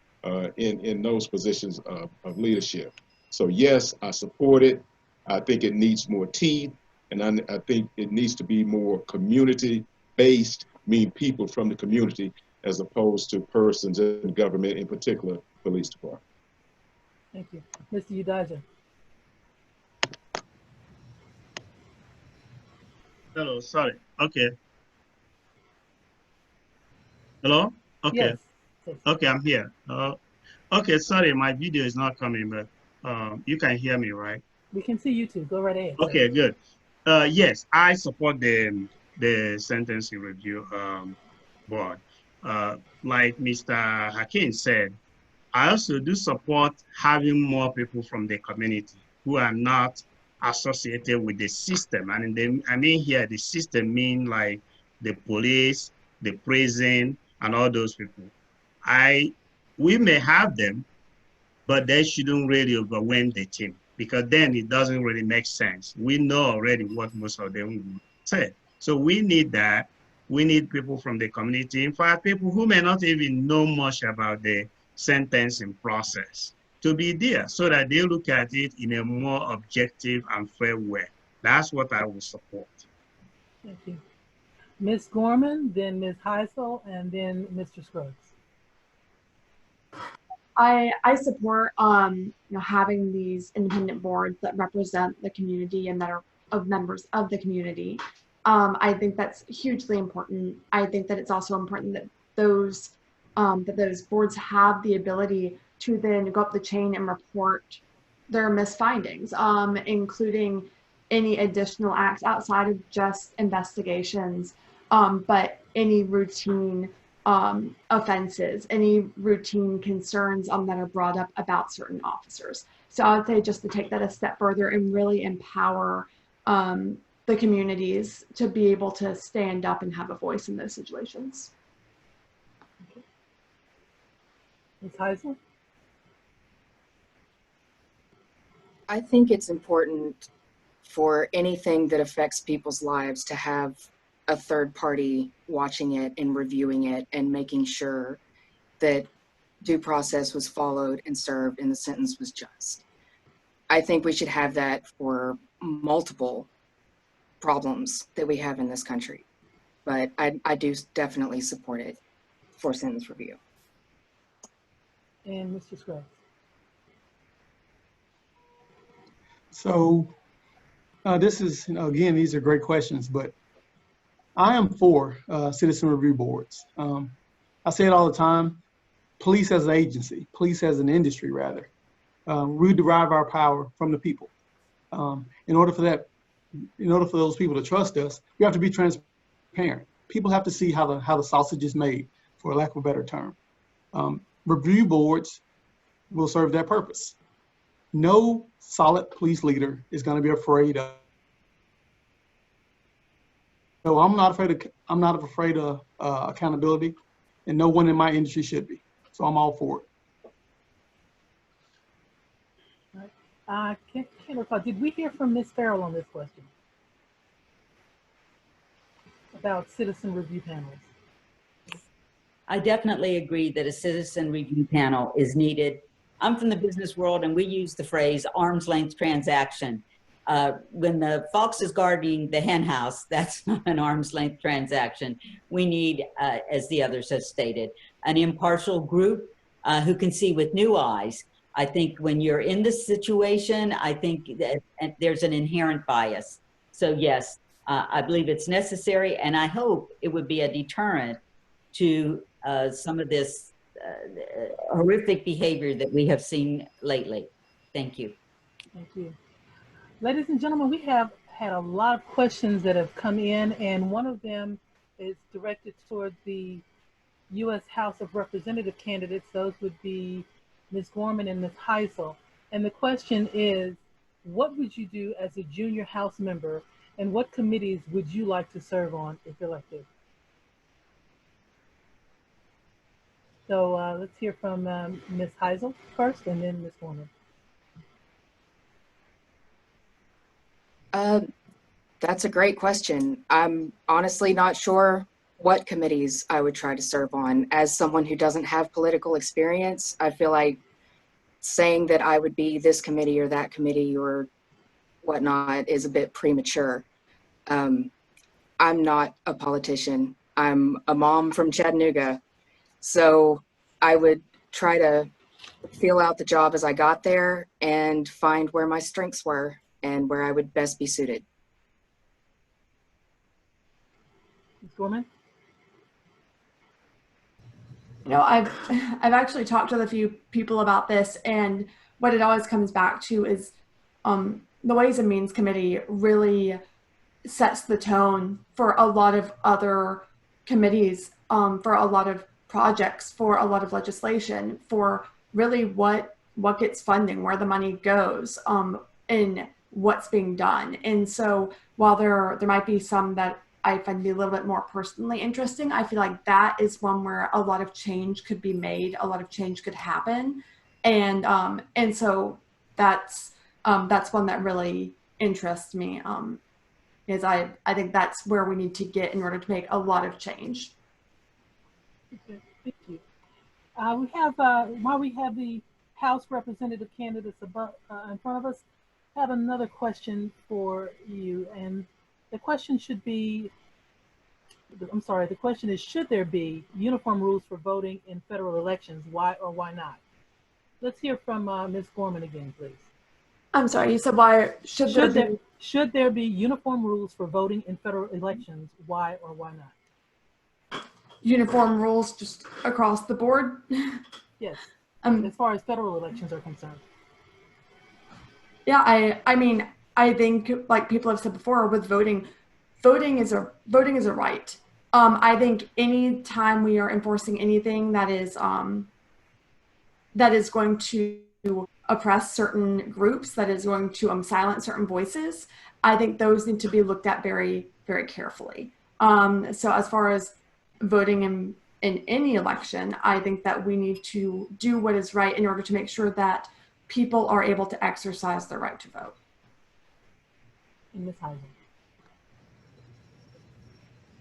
in those positions of leadership. So yes, I support it. I think it needs more teeth, and I think it needs to be more community-based, meaning people from the community, as opposed to persons in government, in particular, police department. Thank you. Mr. Udaja. Hello, sorry. Okay. Hello? Okay. Yes. Okay, I'm here. Okay, sorry, my video is not coming, but you can hear me, right? We can see you too. Go right ahead. Okay, good. Yes, I support the sentencing review board. Like Mr. Hakeem said, I also do support having more people from the community who are not associated with the system. And I mean here, the system mean like the police, the prison, and all those people. We may have them, but they shouldn't really overwhelm the team, because then it doesn't really make sense. We know already what most of them will say. So we need that. We need people from the community, in fact, people who may not even know much about the sentencing process, to be there so that they look at it in a more objective and fair way. That's what I will support. Thank you. Ms. Gorman, then Ms. Heisel, and then Mr. Scruggs. I support having these independent boards that represent the community and that are of members of the community. I think that's hugely important. I think that it's also important that those boards have the ability to then go up the chain and report their misfindings, including any additional acts outside of just investigations, but any routine offenses, any routine concerns that are brought up about certain officers. So I would say just to take that a step further and really empower the communities to be able to stand up and have a voice in those situations. Okay. Ms. Heisel? I think it's important for anything that affects people's lives to have a third party watching it and reviewing it and making sure that due process was followed and served and the sentence was just. I think we should have that for multiple problems that we have in this country, but I do definitely support it for sentence review. And Mr. Scruggs. So this is, again, these are great questions, but I am for citizen review boards. I say it all the time, police as an agency, police as an industry rather, we derive our power from the people. In order for those people to trust us, we have to be transparent. People have to see how the sausage is made, for lack of a better term. Review boards will serve that purpose. No solid police leader is going to be afraid of. So I'm not afraid of accountability, and no one in my industry should be. So I'm all for it. I can't recall. Did we hear from Ms. Farrell on this question about citizen review panels? I definitely agree that a citizen review panel is needed. I'm from the business world, and we use the phrase arm's length transaction. When the fox is guarding the hen house, that's not an arm's length transaction. We need, as the others have stated, an impartial group who can see with new eyes. I think when you're in this situation, I think that there's an inherent bias. So yes, I believe it's necessary, and I hope it would be a deterrent to some of this horrific behavior that we have seen lately. Thank you. Thank you. Ladies and gentlemen, we have had a lot of questions that have come in, and one of them is directed toward the U.S. House of Representative candidates. Those would be Ms. Gorman and Ms. Heisel. And the question is, what would you do as a junior House member, and what committees would you like to serve on if elected? So let's hear from Ms. Heisel first, and then Ms. Gorman. That's a great question. I'm honestly not sure what committees I would try to serve on. As someone who doesn't have political experience, I feel like saying that I would be this committee or that committee or whatnot is a bit premature. I'm not a politician. I'm a mom from Chattanooga. So I would try to feel out the job as I got there and find where my strengths were and where I would best be suited. Ms. Gorman? You know, I've actually talked to a few people about this, and what it always comes back to is the Ways and Means Committee really sets the tone for a lot of other committees, for a lot of projects, for a lot of legislation, for really what gets funding, where the money goes, and what's being done. And so while there might be some that I find to be a little bit more personally interesting, I feel like that is one where a lot of change could be made, a lot of change could happen. And so that's one that really interests me. because I think that's where we need to get in order to make a lot of change. Okay, thank you. We have, while we have the House representative candidates above, in front of us, I have another question for you. And the question should be, I'm sorry, the question is, should there be uniform rules for voting in federal elections? Why or why not? Let's hear from Ms. Gorman again, please. I'm sorry, you said why should there be uniform rules for voting in federal elections? Why or why not? Uniform rules just across the board? Yes, as far as federal elections are concerned. Yeah, I mean, I think, like people have said before, with voting is a right. I think any time we are enforcing anything that is going to oppress certain groups, that is going to silence certain voices, I think those need to be looked at very, very carefully. So as far as voting in any election, I think that we need to do what is right in order to make sure that people are able to exercise their right to vote. And Ms. Heisen.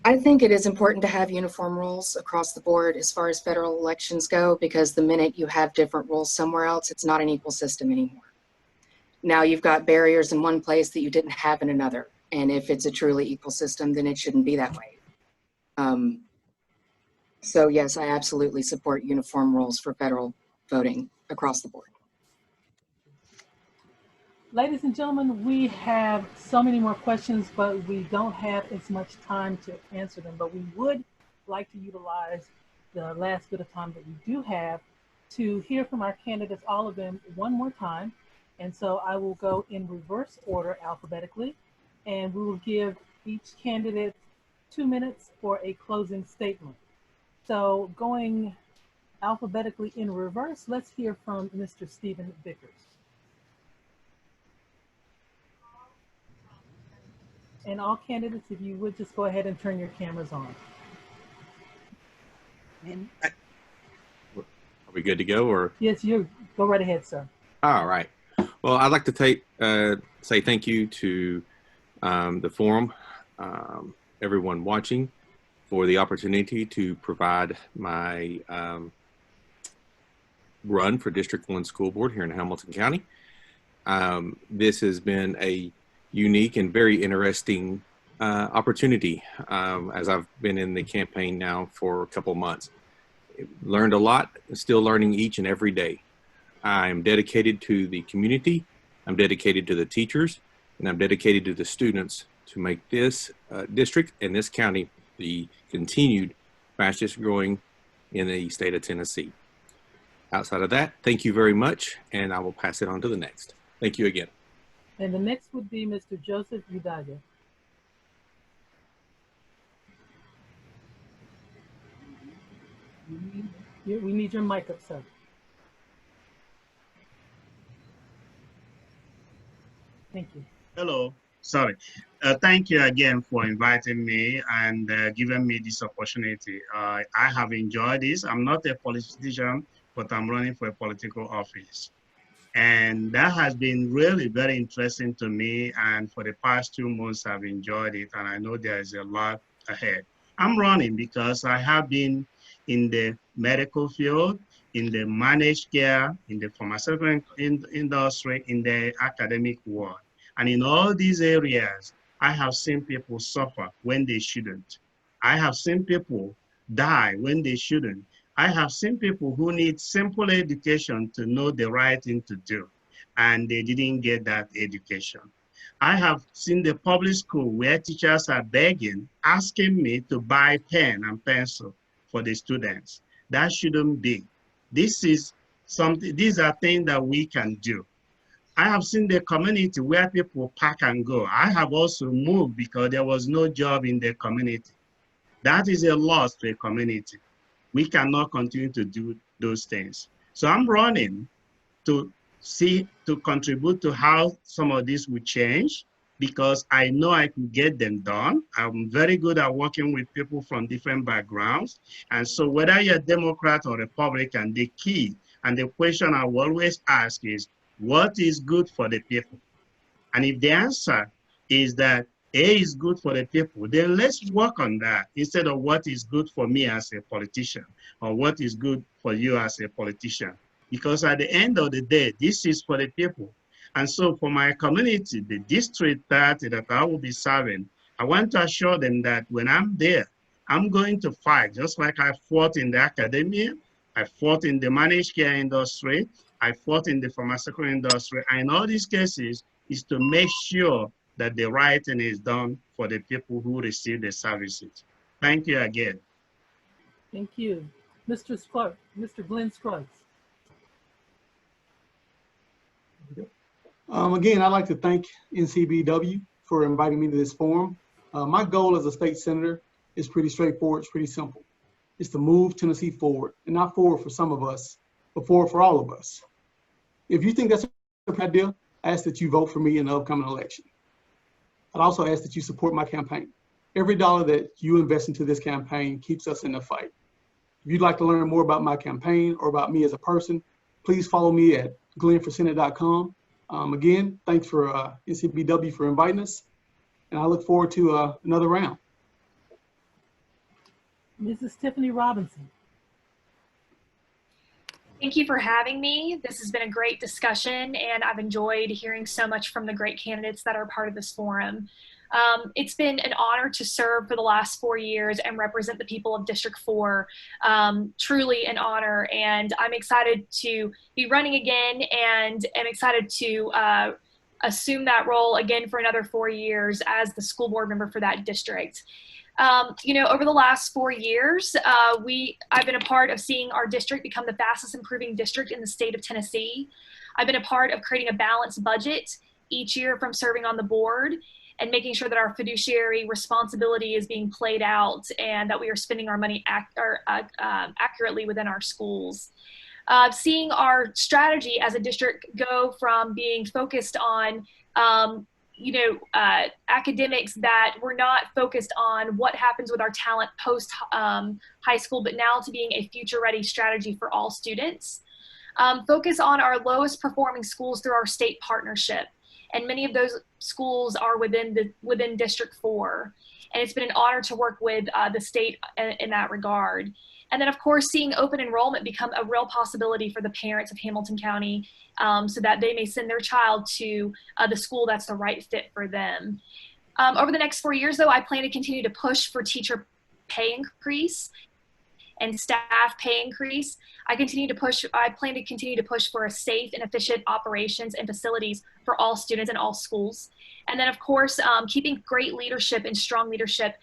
I think it is important to have uniform rules across the board as far as federal elections go, because the minute you have different rules somewhere else, it's not an equal system anymore. Now you've got barriers in one place that you didn't have in another. And if it's a truly equal system, then it shouldn't be that way. So yes, I absolutely support uniform rules for federal voting across the board. Ladies and gentlemen, we have so many more questions, but we don't have as much time to answer them. But we would like to utilize the last bit of time that we do have to hear from our candidates, all of them, one more time. And so I will go in reverse order alphabetically, and we will give each candidate 2 minutes for a closing statement. So going alphabetically in reverse, let's hear from Mr. Stephen Vickers. And all candidates, if you would just go ahead and turn your cameras on. Are we good to go, or? Yes, you go right ahead, sir. All right. Well, I'd like to say thank you to the forum, everyone watching, for the opportunity to provide my run for District 1 School Board here in Hamilton County. This has been a unique and very interesting opportunity as I've been in the campaign now for a couple of months. Learned a lot, still learning each and every day. I'm dedicated to the community, I'm dedicated to the teachers, and I'm dedicated to the students to make this district and this county the continued fastest growing in the state of Tennessee. Outside of that, thank you very much, and I will pass it on to the next. Thank you again. And the next would be Mr. Joseph Udaga. We need your mic up, sir. Thank you. Hello, sorry. Thank you again for inviting me and giving me this opportunity. I have enjoyed this. I'm not a politician, but I'm running for a political office. And that has been really very interesting to me. And for the past 2 months, I've enjoyed it. And I know there's a lot ahead. I'm running because I have been in the medical field, in the managed care, in the pharmaceutical industry, in the academic world. And in all these areas, I have seen people suffer when they shouldn't. I have seen people die when they shouldn't. I have seen people who need simple education to know the right thing to do, and they didn't get that education. I have seen the public school where teachers are begging, asking me to buy pen and pencil for the students. That shouldn't be. These are things that we can do. I have seen the community where people pack and go. I have also moved because there was no job in the community. That is a loss to a community. We cannot continue to do those things. So I'm running to contribute to how some of this will change, because I know I can get them done. I'm very good at working with people from different backgrounds. And so whether you're Democrat or Republican, the key and the question I will always ask is, what is good for the people? And if the answer is that A is good for the people, then let's work on that instead of what is good for me as a politician or what is good for you as a politician. Because at the end of the day, this is for the people. And so for my community, the district 30 that I will be serving, I want to assure them that when I'm there, I'm going to fight, just like I fought in the academia, I fought in the managed care industry, I fought in the pharmaceutical industry, and in all these cases is to make sure that the right thing is done for the people who receive the services. Thank you again. Thank you. Mr. Glenn Scruggs. Again, I'd like to thank NCBW for inviting me to this forum. My goal as a state senator is pretty straightforward, it's pretty simple. It's to move Tennessee forward, and not forward for some of us, but forward for all of us. If you think that's a good idea, I ask that you vote for me in the upcoming election. I'd also ask that you support my campaign. Every dollar that you invest into this campaign keeps us in the fight. If you'd like to learn more about my campaign or about me as a person, please follow me at glennforsenate.com. Again, thanks for NCBW for inviting us, and I look forward to another round. Mrs. Tiffany Robinson. Thank you for having me. This has been a great discussion, and I've enjoyed hearing so much from the great candidates that are part of this forum. It's been an honor to serve for the last 4 years and represent the people of District 4. Truly an honor, and I'm excited to be running again, and I'm excited to assume that role again for another 4 years as the school board member for that district. You know, over the last 4 years, I've been a part of seeing our district become the fastest improving district in the state of Tennessee. I've been a part of creating a balanced budget each year from serving on the board and making sure that our fiduciary responsibility is being played out and that we are spending our money accurately within our schools. Seeing our strategy as a district go from being focused on academics that were not focused on what happens with our talent post high school, but now to being a future ready strategy for all students. Focus on our lowest performing schools through our state partnership. And many of those schools are within District 4. And it's been an honor to work with the state in that regard. And then of course, seeing open enrollment become a real possibility for the parents of Hamilton County so that they may send their child to the school that's the right fit for them. Over the next 4 years though, I plan to continue to push for teacher pay increase and staff pay increase. I plan to continue to push for a safe and efficient operations and facilities for all students in all schools. And then of course, keeping great leadership and strong leadership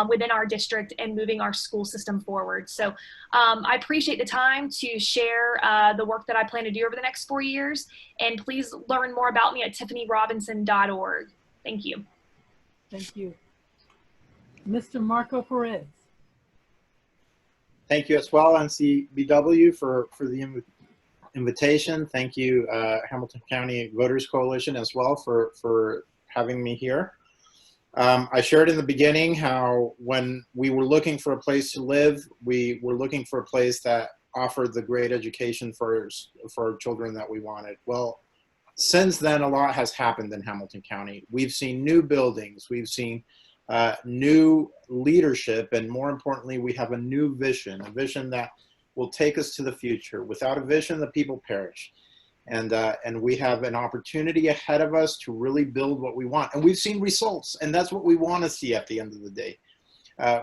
within our district and moving our school system forward. So I appreciate the time to share the work that I plan to do over the next 4 years. And please learn more about me at tiffanyrobinson.org. Thank you. Thank you. Mr. Marco Perez. Thank you as well, NCBW, for the invitation. Thank you, Hamilton County Voters Coalition as well for having me here. I shared in the beginning how when we were looking for a place to live, we were looking for a place that offered the great education for our children that we wanted. Well, since then, a lot has happened in Hamilton County. We've seen new buildings, we've seen new leadership, and more importantly, we have a new vision, a vision that will take us to the future. Without a vision, the people perish. And we have an opportunity ahead of us to really build what we want. And we've seen results, and that's what we want to see at the end of the day.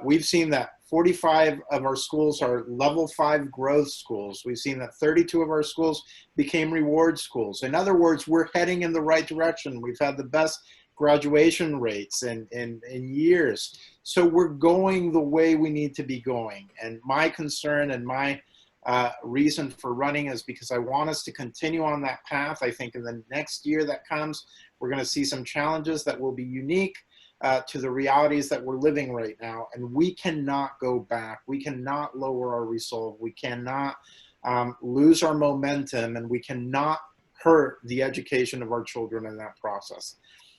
We've seen that 45 of our schools are level 5 growth schools. We've seen that 32 of our schools became reward schools. In other words, we're heading in the right direction. We've had the best graduation rates in years. So we're going the way we need to be going. And my concern and my reason for running is because I want us to continue on that path. I think in the next year that comes, we're going to see some challenges that will be unique to the realities that we're living right now. And we cannot go back. We cannot lower our resolve. We cannot lose our momentum, and we cannot hurt the education of our children in that process.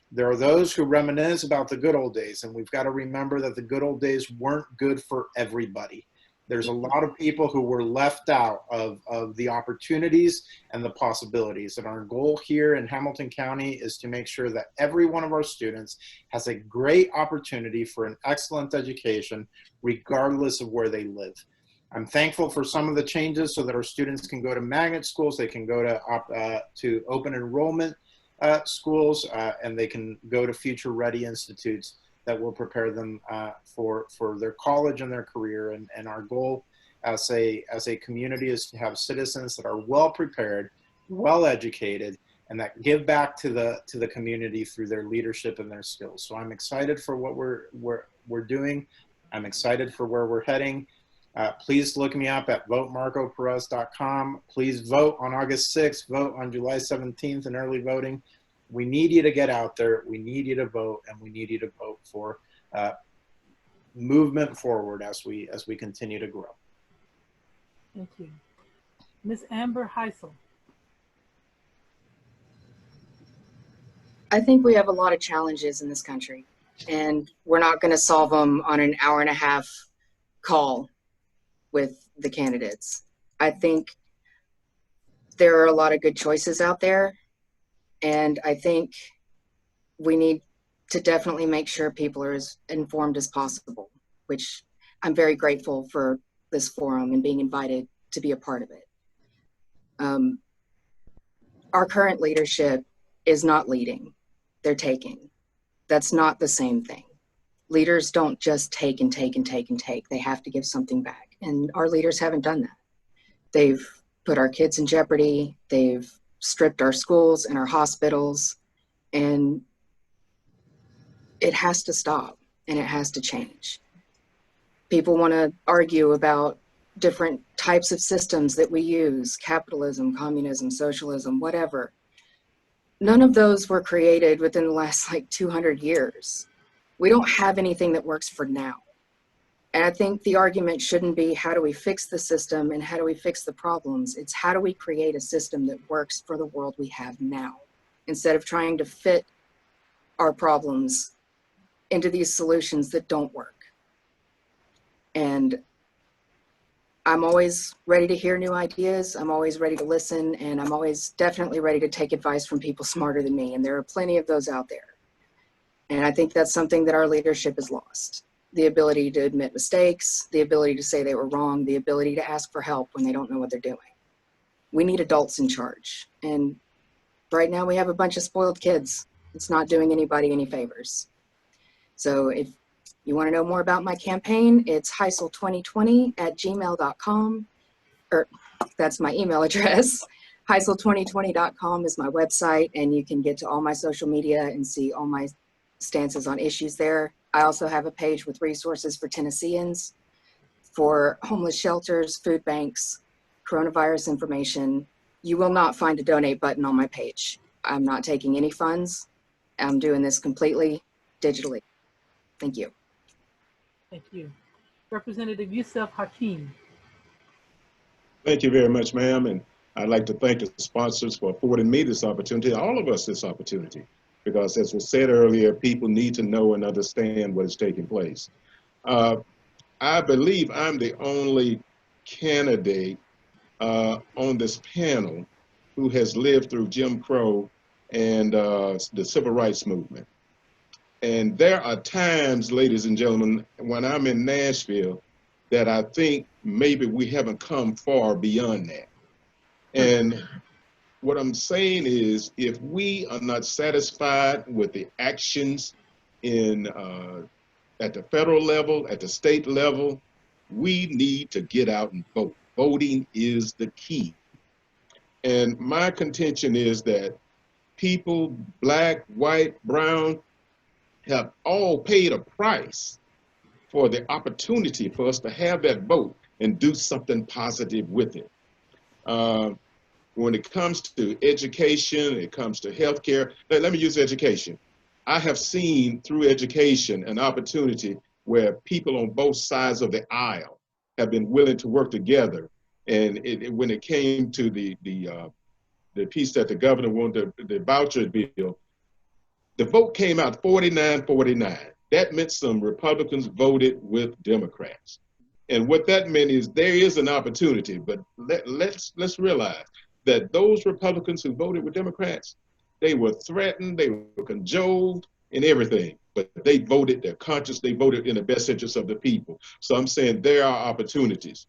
There are those who reminisce about the good old days, and we've got to remember that the good old days weren't good for everybody. There's a lot of people who were left out of the opportunities and the possibilities. And our goal here in Hamilton County is to make sure that every one of our students has a great opportunity for an excellent education, regardless of where they live. I'm thankful for some of the changes so that our students can go to magnet schools, they can go to open enrollment schools, and they can go to future ready institutes that will prepare them for their college and their career. And our goal as a community is to have citizens that are well prepared, well educated, and that give back to the community through their leadership and their skills. So I'm excited for what we're doing. I'm excited for where we're heading. Please look me up at votemarcoperez.com. Please vote on August 6th, vote on July 17th in early voting. We need you to get out there. We need you to vote, and we need you to vote for movement forward as we continue to grow. Thank you. Ms. Amber Heisel. I think we have a lot of challenges in this country, and we're not going to solve them on an hour-and-a-half call with the candidates. I think there are a lot of good choices out there, and I think we need to definitely make sure people are as informed as possible, which I'm very grateful for this forum and being invited to be a part of it. Our current leadership is not leading, they're taking. That's not the same thing. Leaders don't just take and take and take and take. They have to give something back. And our leaders haven't done that. They've put our kids in jeopardy. They've stripped our schools and our hospitals. And it has to stop, and it has to change. People want to argue about different types of systems that we use: capitalism, communism, socialism, whatever. None of those were created within the last 200 years. We don't have anything that works for now. And I think the argument shouldn't be how do we fix the system and how do we fix the problems. It's how do we create a system that works for the world we have now, instead of trying to fit our problems into these solutions that don't work. And I'm always ready to hear new ideas. I'm always ready to listen, and I'm always definitely ready to take advice from people smarter than me. And there are plenty of those out there. And I think that's something that our leadership has lost. The ability to admit mistakes, the ability to say they were wrong, the ability to ask for help when they don't know what they're doing. We need adults in charge. And right now we have a bunch of spoiled kids. It's not doing anybody any favors. So if you want to know more about my campaign, it's heisel2020@gmail.com, or that's my email address. Heisel2020.com is my website, and you can get to all my social media and see all my stances on issues there. I also have a page with resources for Tennesseans, for homeless shelters, food banks, coronavirus information. You will not find a donate button on my page. I'm not taking any funds. I'm doing this completely digitally. Thank you. Thank you. Representative Yusuf Hakeem. Thank you very much, ma'am. And I'd like to thank the sponsors for affording me this opportunity, all of us this opportunity, because as was said earlier, people need to know and understand what is taking place. I believe I'm the only candidate on this panel who has lived through Jim Crow and the Civil Rights Movement. And there are times, ladies and gentlemen, when I'm in Nashville, that I think maybe we haven't come far beyond that. And what I'm saying is, if we are not satisfied with the actions in at the federal level, at the state level, we need to get out and vote. Voting is the key. And my contention is that people, black, white, brown, have all paid a price for the opportunity for us to have that vote and do something positive with it. When it comes to education, it comes to healthcare. Let me use education. I have seen through education an opportunity where people on both sides of the aisle have been willing to work together. And when it came to the piece that the governor wanted, the voucher bill, the vote came out 49-49. That meant some Republicans voted with Democrats. And what that meant is there is an opportunity, but let's realize that those Republicans who voted with Democrats, they were threatened, they were cajoled, and everything. But they voted, they're conscious, they voted in the best interest of the people. So I'm saying there are opportunities.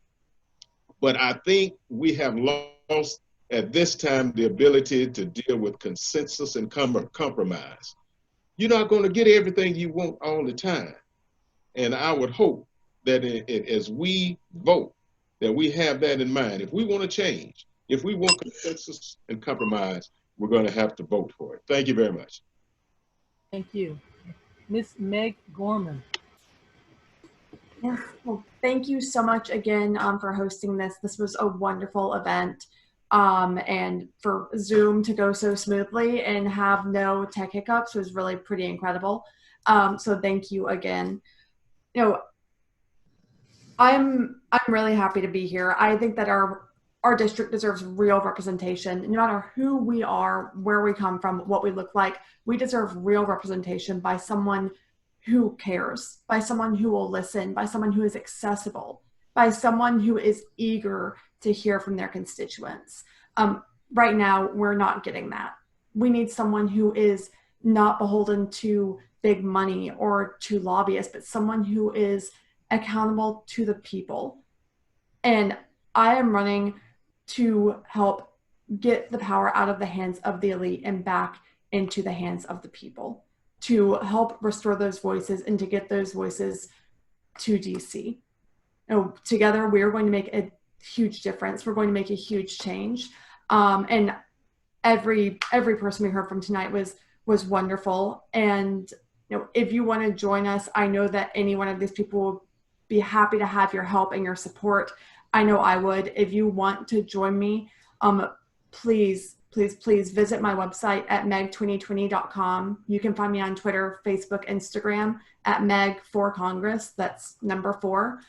But I think we have lost at this time the ability to deal with consensus and compromise. You're not going to get everything you want all the time. And I would hope that as we vote, that we have that in mind. If we want to change, if we want consensus and compromise, we're going to have to vote for it. Thank you very much. Thank you. Ms. Meg Gorman. Yes, well, thank you so much again for hosting this. This was a wonderful event, and for Zoom to go so smoothly and have no tech hiccups was really pretty incredible. So thank you again. You know, I'm really happy to be here. I think that our district deserves real representation. No matter who we are, where we come from, what we look like, we deserve real representation by someone who cares, by someone who will listen, by someone who is accessible, by someone who is eager to hear from their constituents. Right now, we're not getting that. We need someone who is not beholden to big money or to lobbyists, but someone who is accountable to the people. And I am running to help get the power out of the hands of the elite and back into the hands of the people, to help restore those voices and to get those voices to DC. You know, together, we are going to make a huge difference. We're going to make a huge change. And every person we heard from tonight was wonderful. And you know, if you want to join us, I know that any one of these people will be happy to have your help and your support. I know I would. If you want to join me, please visit my website at meg2020.com. You can find me on Twitter, Facebook, Instagram at Meg4Congress. That's number 4,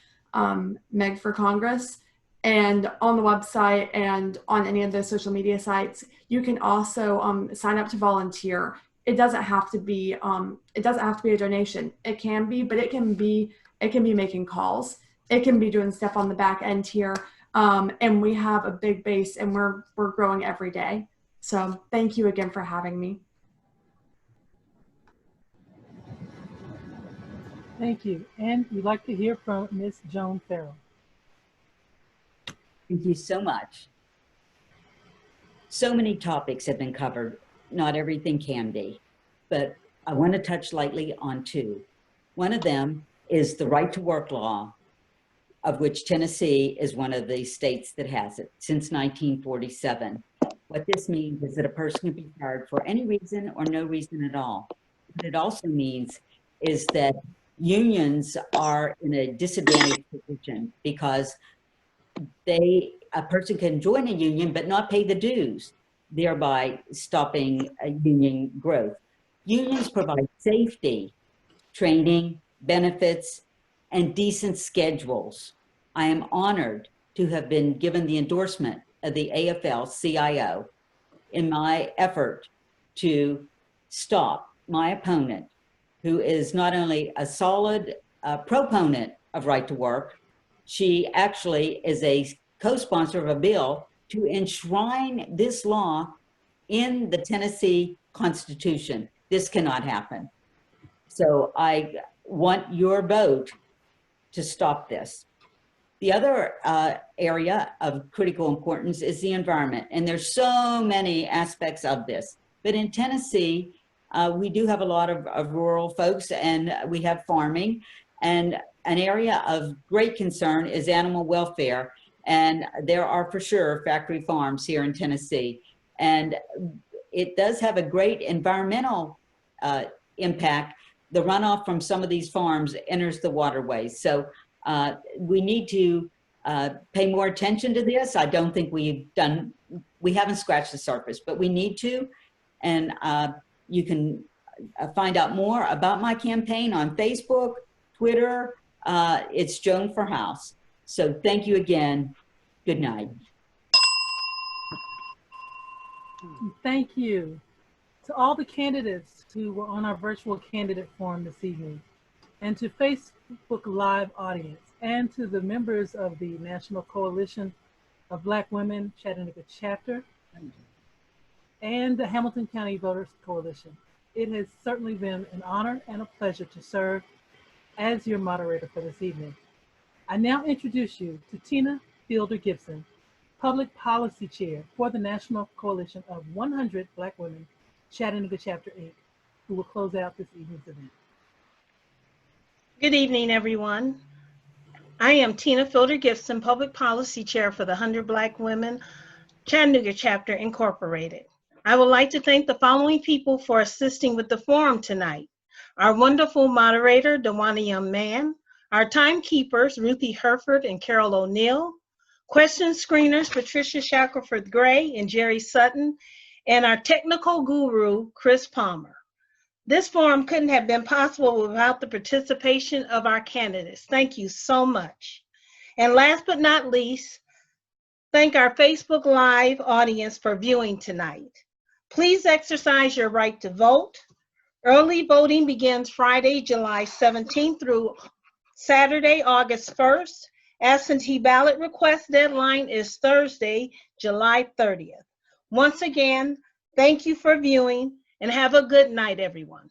Meg for Congress. And on the website and on any of those social media sites, you can also sign up to volunteer. It doesn't have to be a donation. It can be, but it can be making calls. It can be doing stuff on the back end here. And we have a big base and we're growing every day. So thank you again for having me. Thank you. And we'd like to hear from Ms. Joan Farrell. Thank you so much. So many topics have been covered. Not everything can be, but I want to touch lightly on 2. One of them is the right to work law, of which Tennessee is one of the states that has it since 1947. What this means is that a person can be fired for any reason or no reason at all. What it also means is that unions are in a disadvantaged position because a person can join a union but not pay the dues, thereby stopping union growth. Unions provide safety, training, benefits, and decent schedules. I am honored to have been given the endorsement of the AFL-CIO in my effort to stop my opponent, who is not only a solid proponent of right to work, she actually is a co-sponsor of a bill to enshrine this law in the Tennessee Constitution. This cannot happen. So I want your vote to stop this. The other area of critical importance is the environment. And there's so many aspects of this. But in Tennessee, we do have a lot of rural folks and we have farming. And an area of great concern is animal welfare. And there are for sure factory farms here in Tennessee. And it does have a great environmental impact. The runoff from some of these farms enters the waterways. So we need to pay more attention to this. I don't think we haven't scratched the surface, but we need to. And you can find out more about my campaign on Facebook, Twitter. It's Joan for House. So thank you again. Good night. Thank you to all the candidates who were on our virtual candidate forum this evening. and to Facebook Live audience, and to the members of the National Coalition of Black Women Chattanooga Chapter and the Hamilton County Voters Coalition. It has certainly been an honor and a pleasure to serve as your moderator for this evening. I now introduce you to Tina Fielder Gibson, Public Policy Chair for the National Coalition of 100 Black Women Chattanooga Chapter 8, who will close out this evening's event. Good evening, everyone. I am Tina Fielder Gibson, Public Policy Chair for the 100 Black Women Chattanooga Chapter Incorporated. I would like to thank the following people for assisting with the forum tonight. Our wonderful moderator, Dewana Young Man, our timekeepers, Ruthie Herford and Carol O'Neill, question screeners, Patricia Shackelford Gray and Jerry Sutton, and our technical guru, Chris Palmer. This forum couldn't have been possible without the participation of our candidates. Thank you so much. And last but not least, thank our Facebook Live audience for viewing tonight. Please exercise your right to vote. Early voting begins Friday, July 17th through Saturday, August 1st. Absentee ballot request deadline is Thursday, July 30th. Once again, thank you for viewing and have a good night, everyone.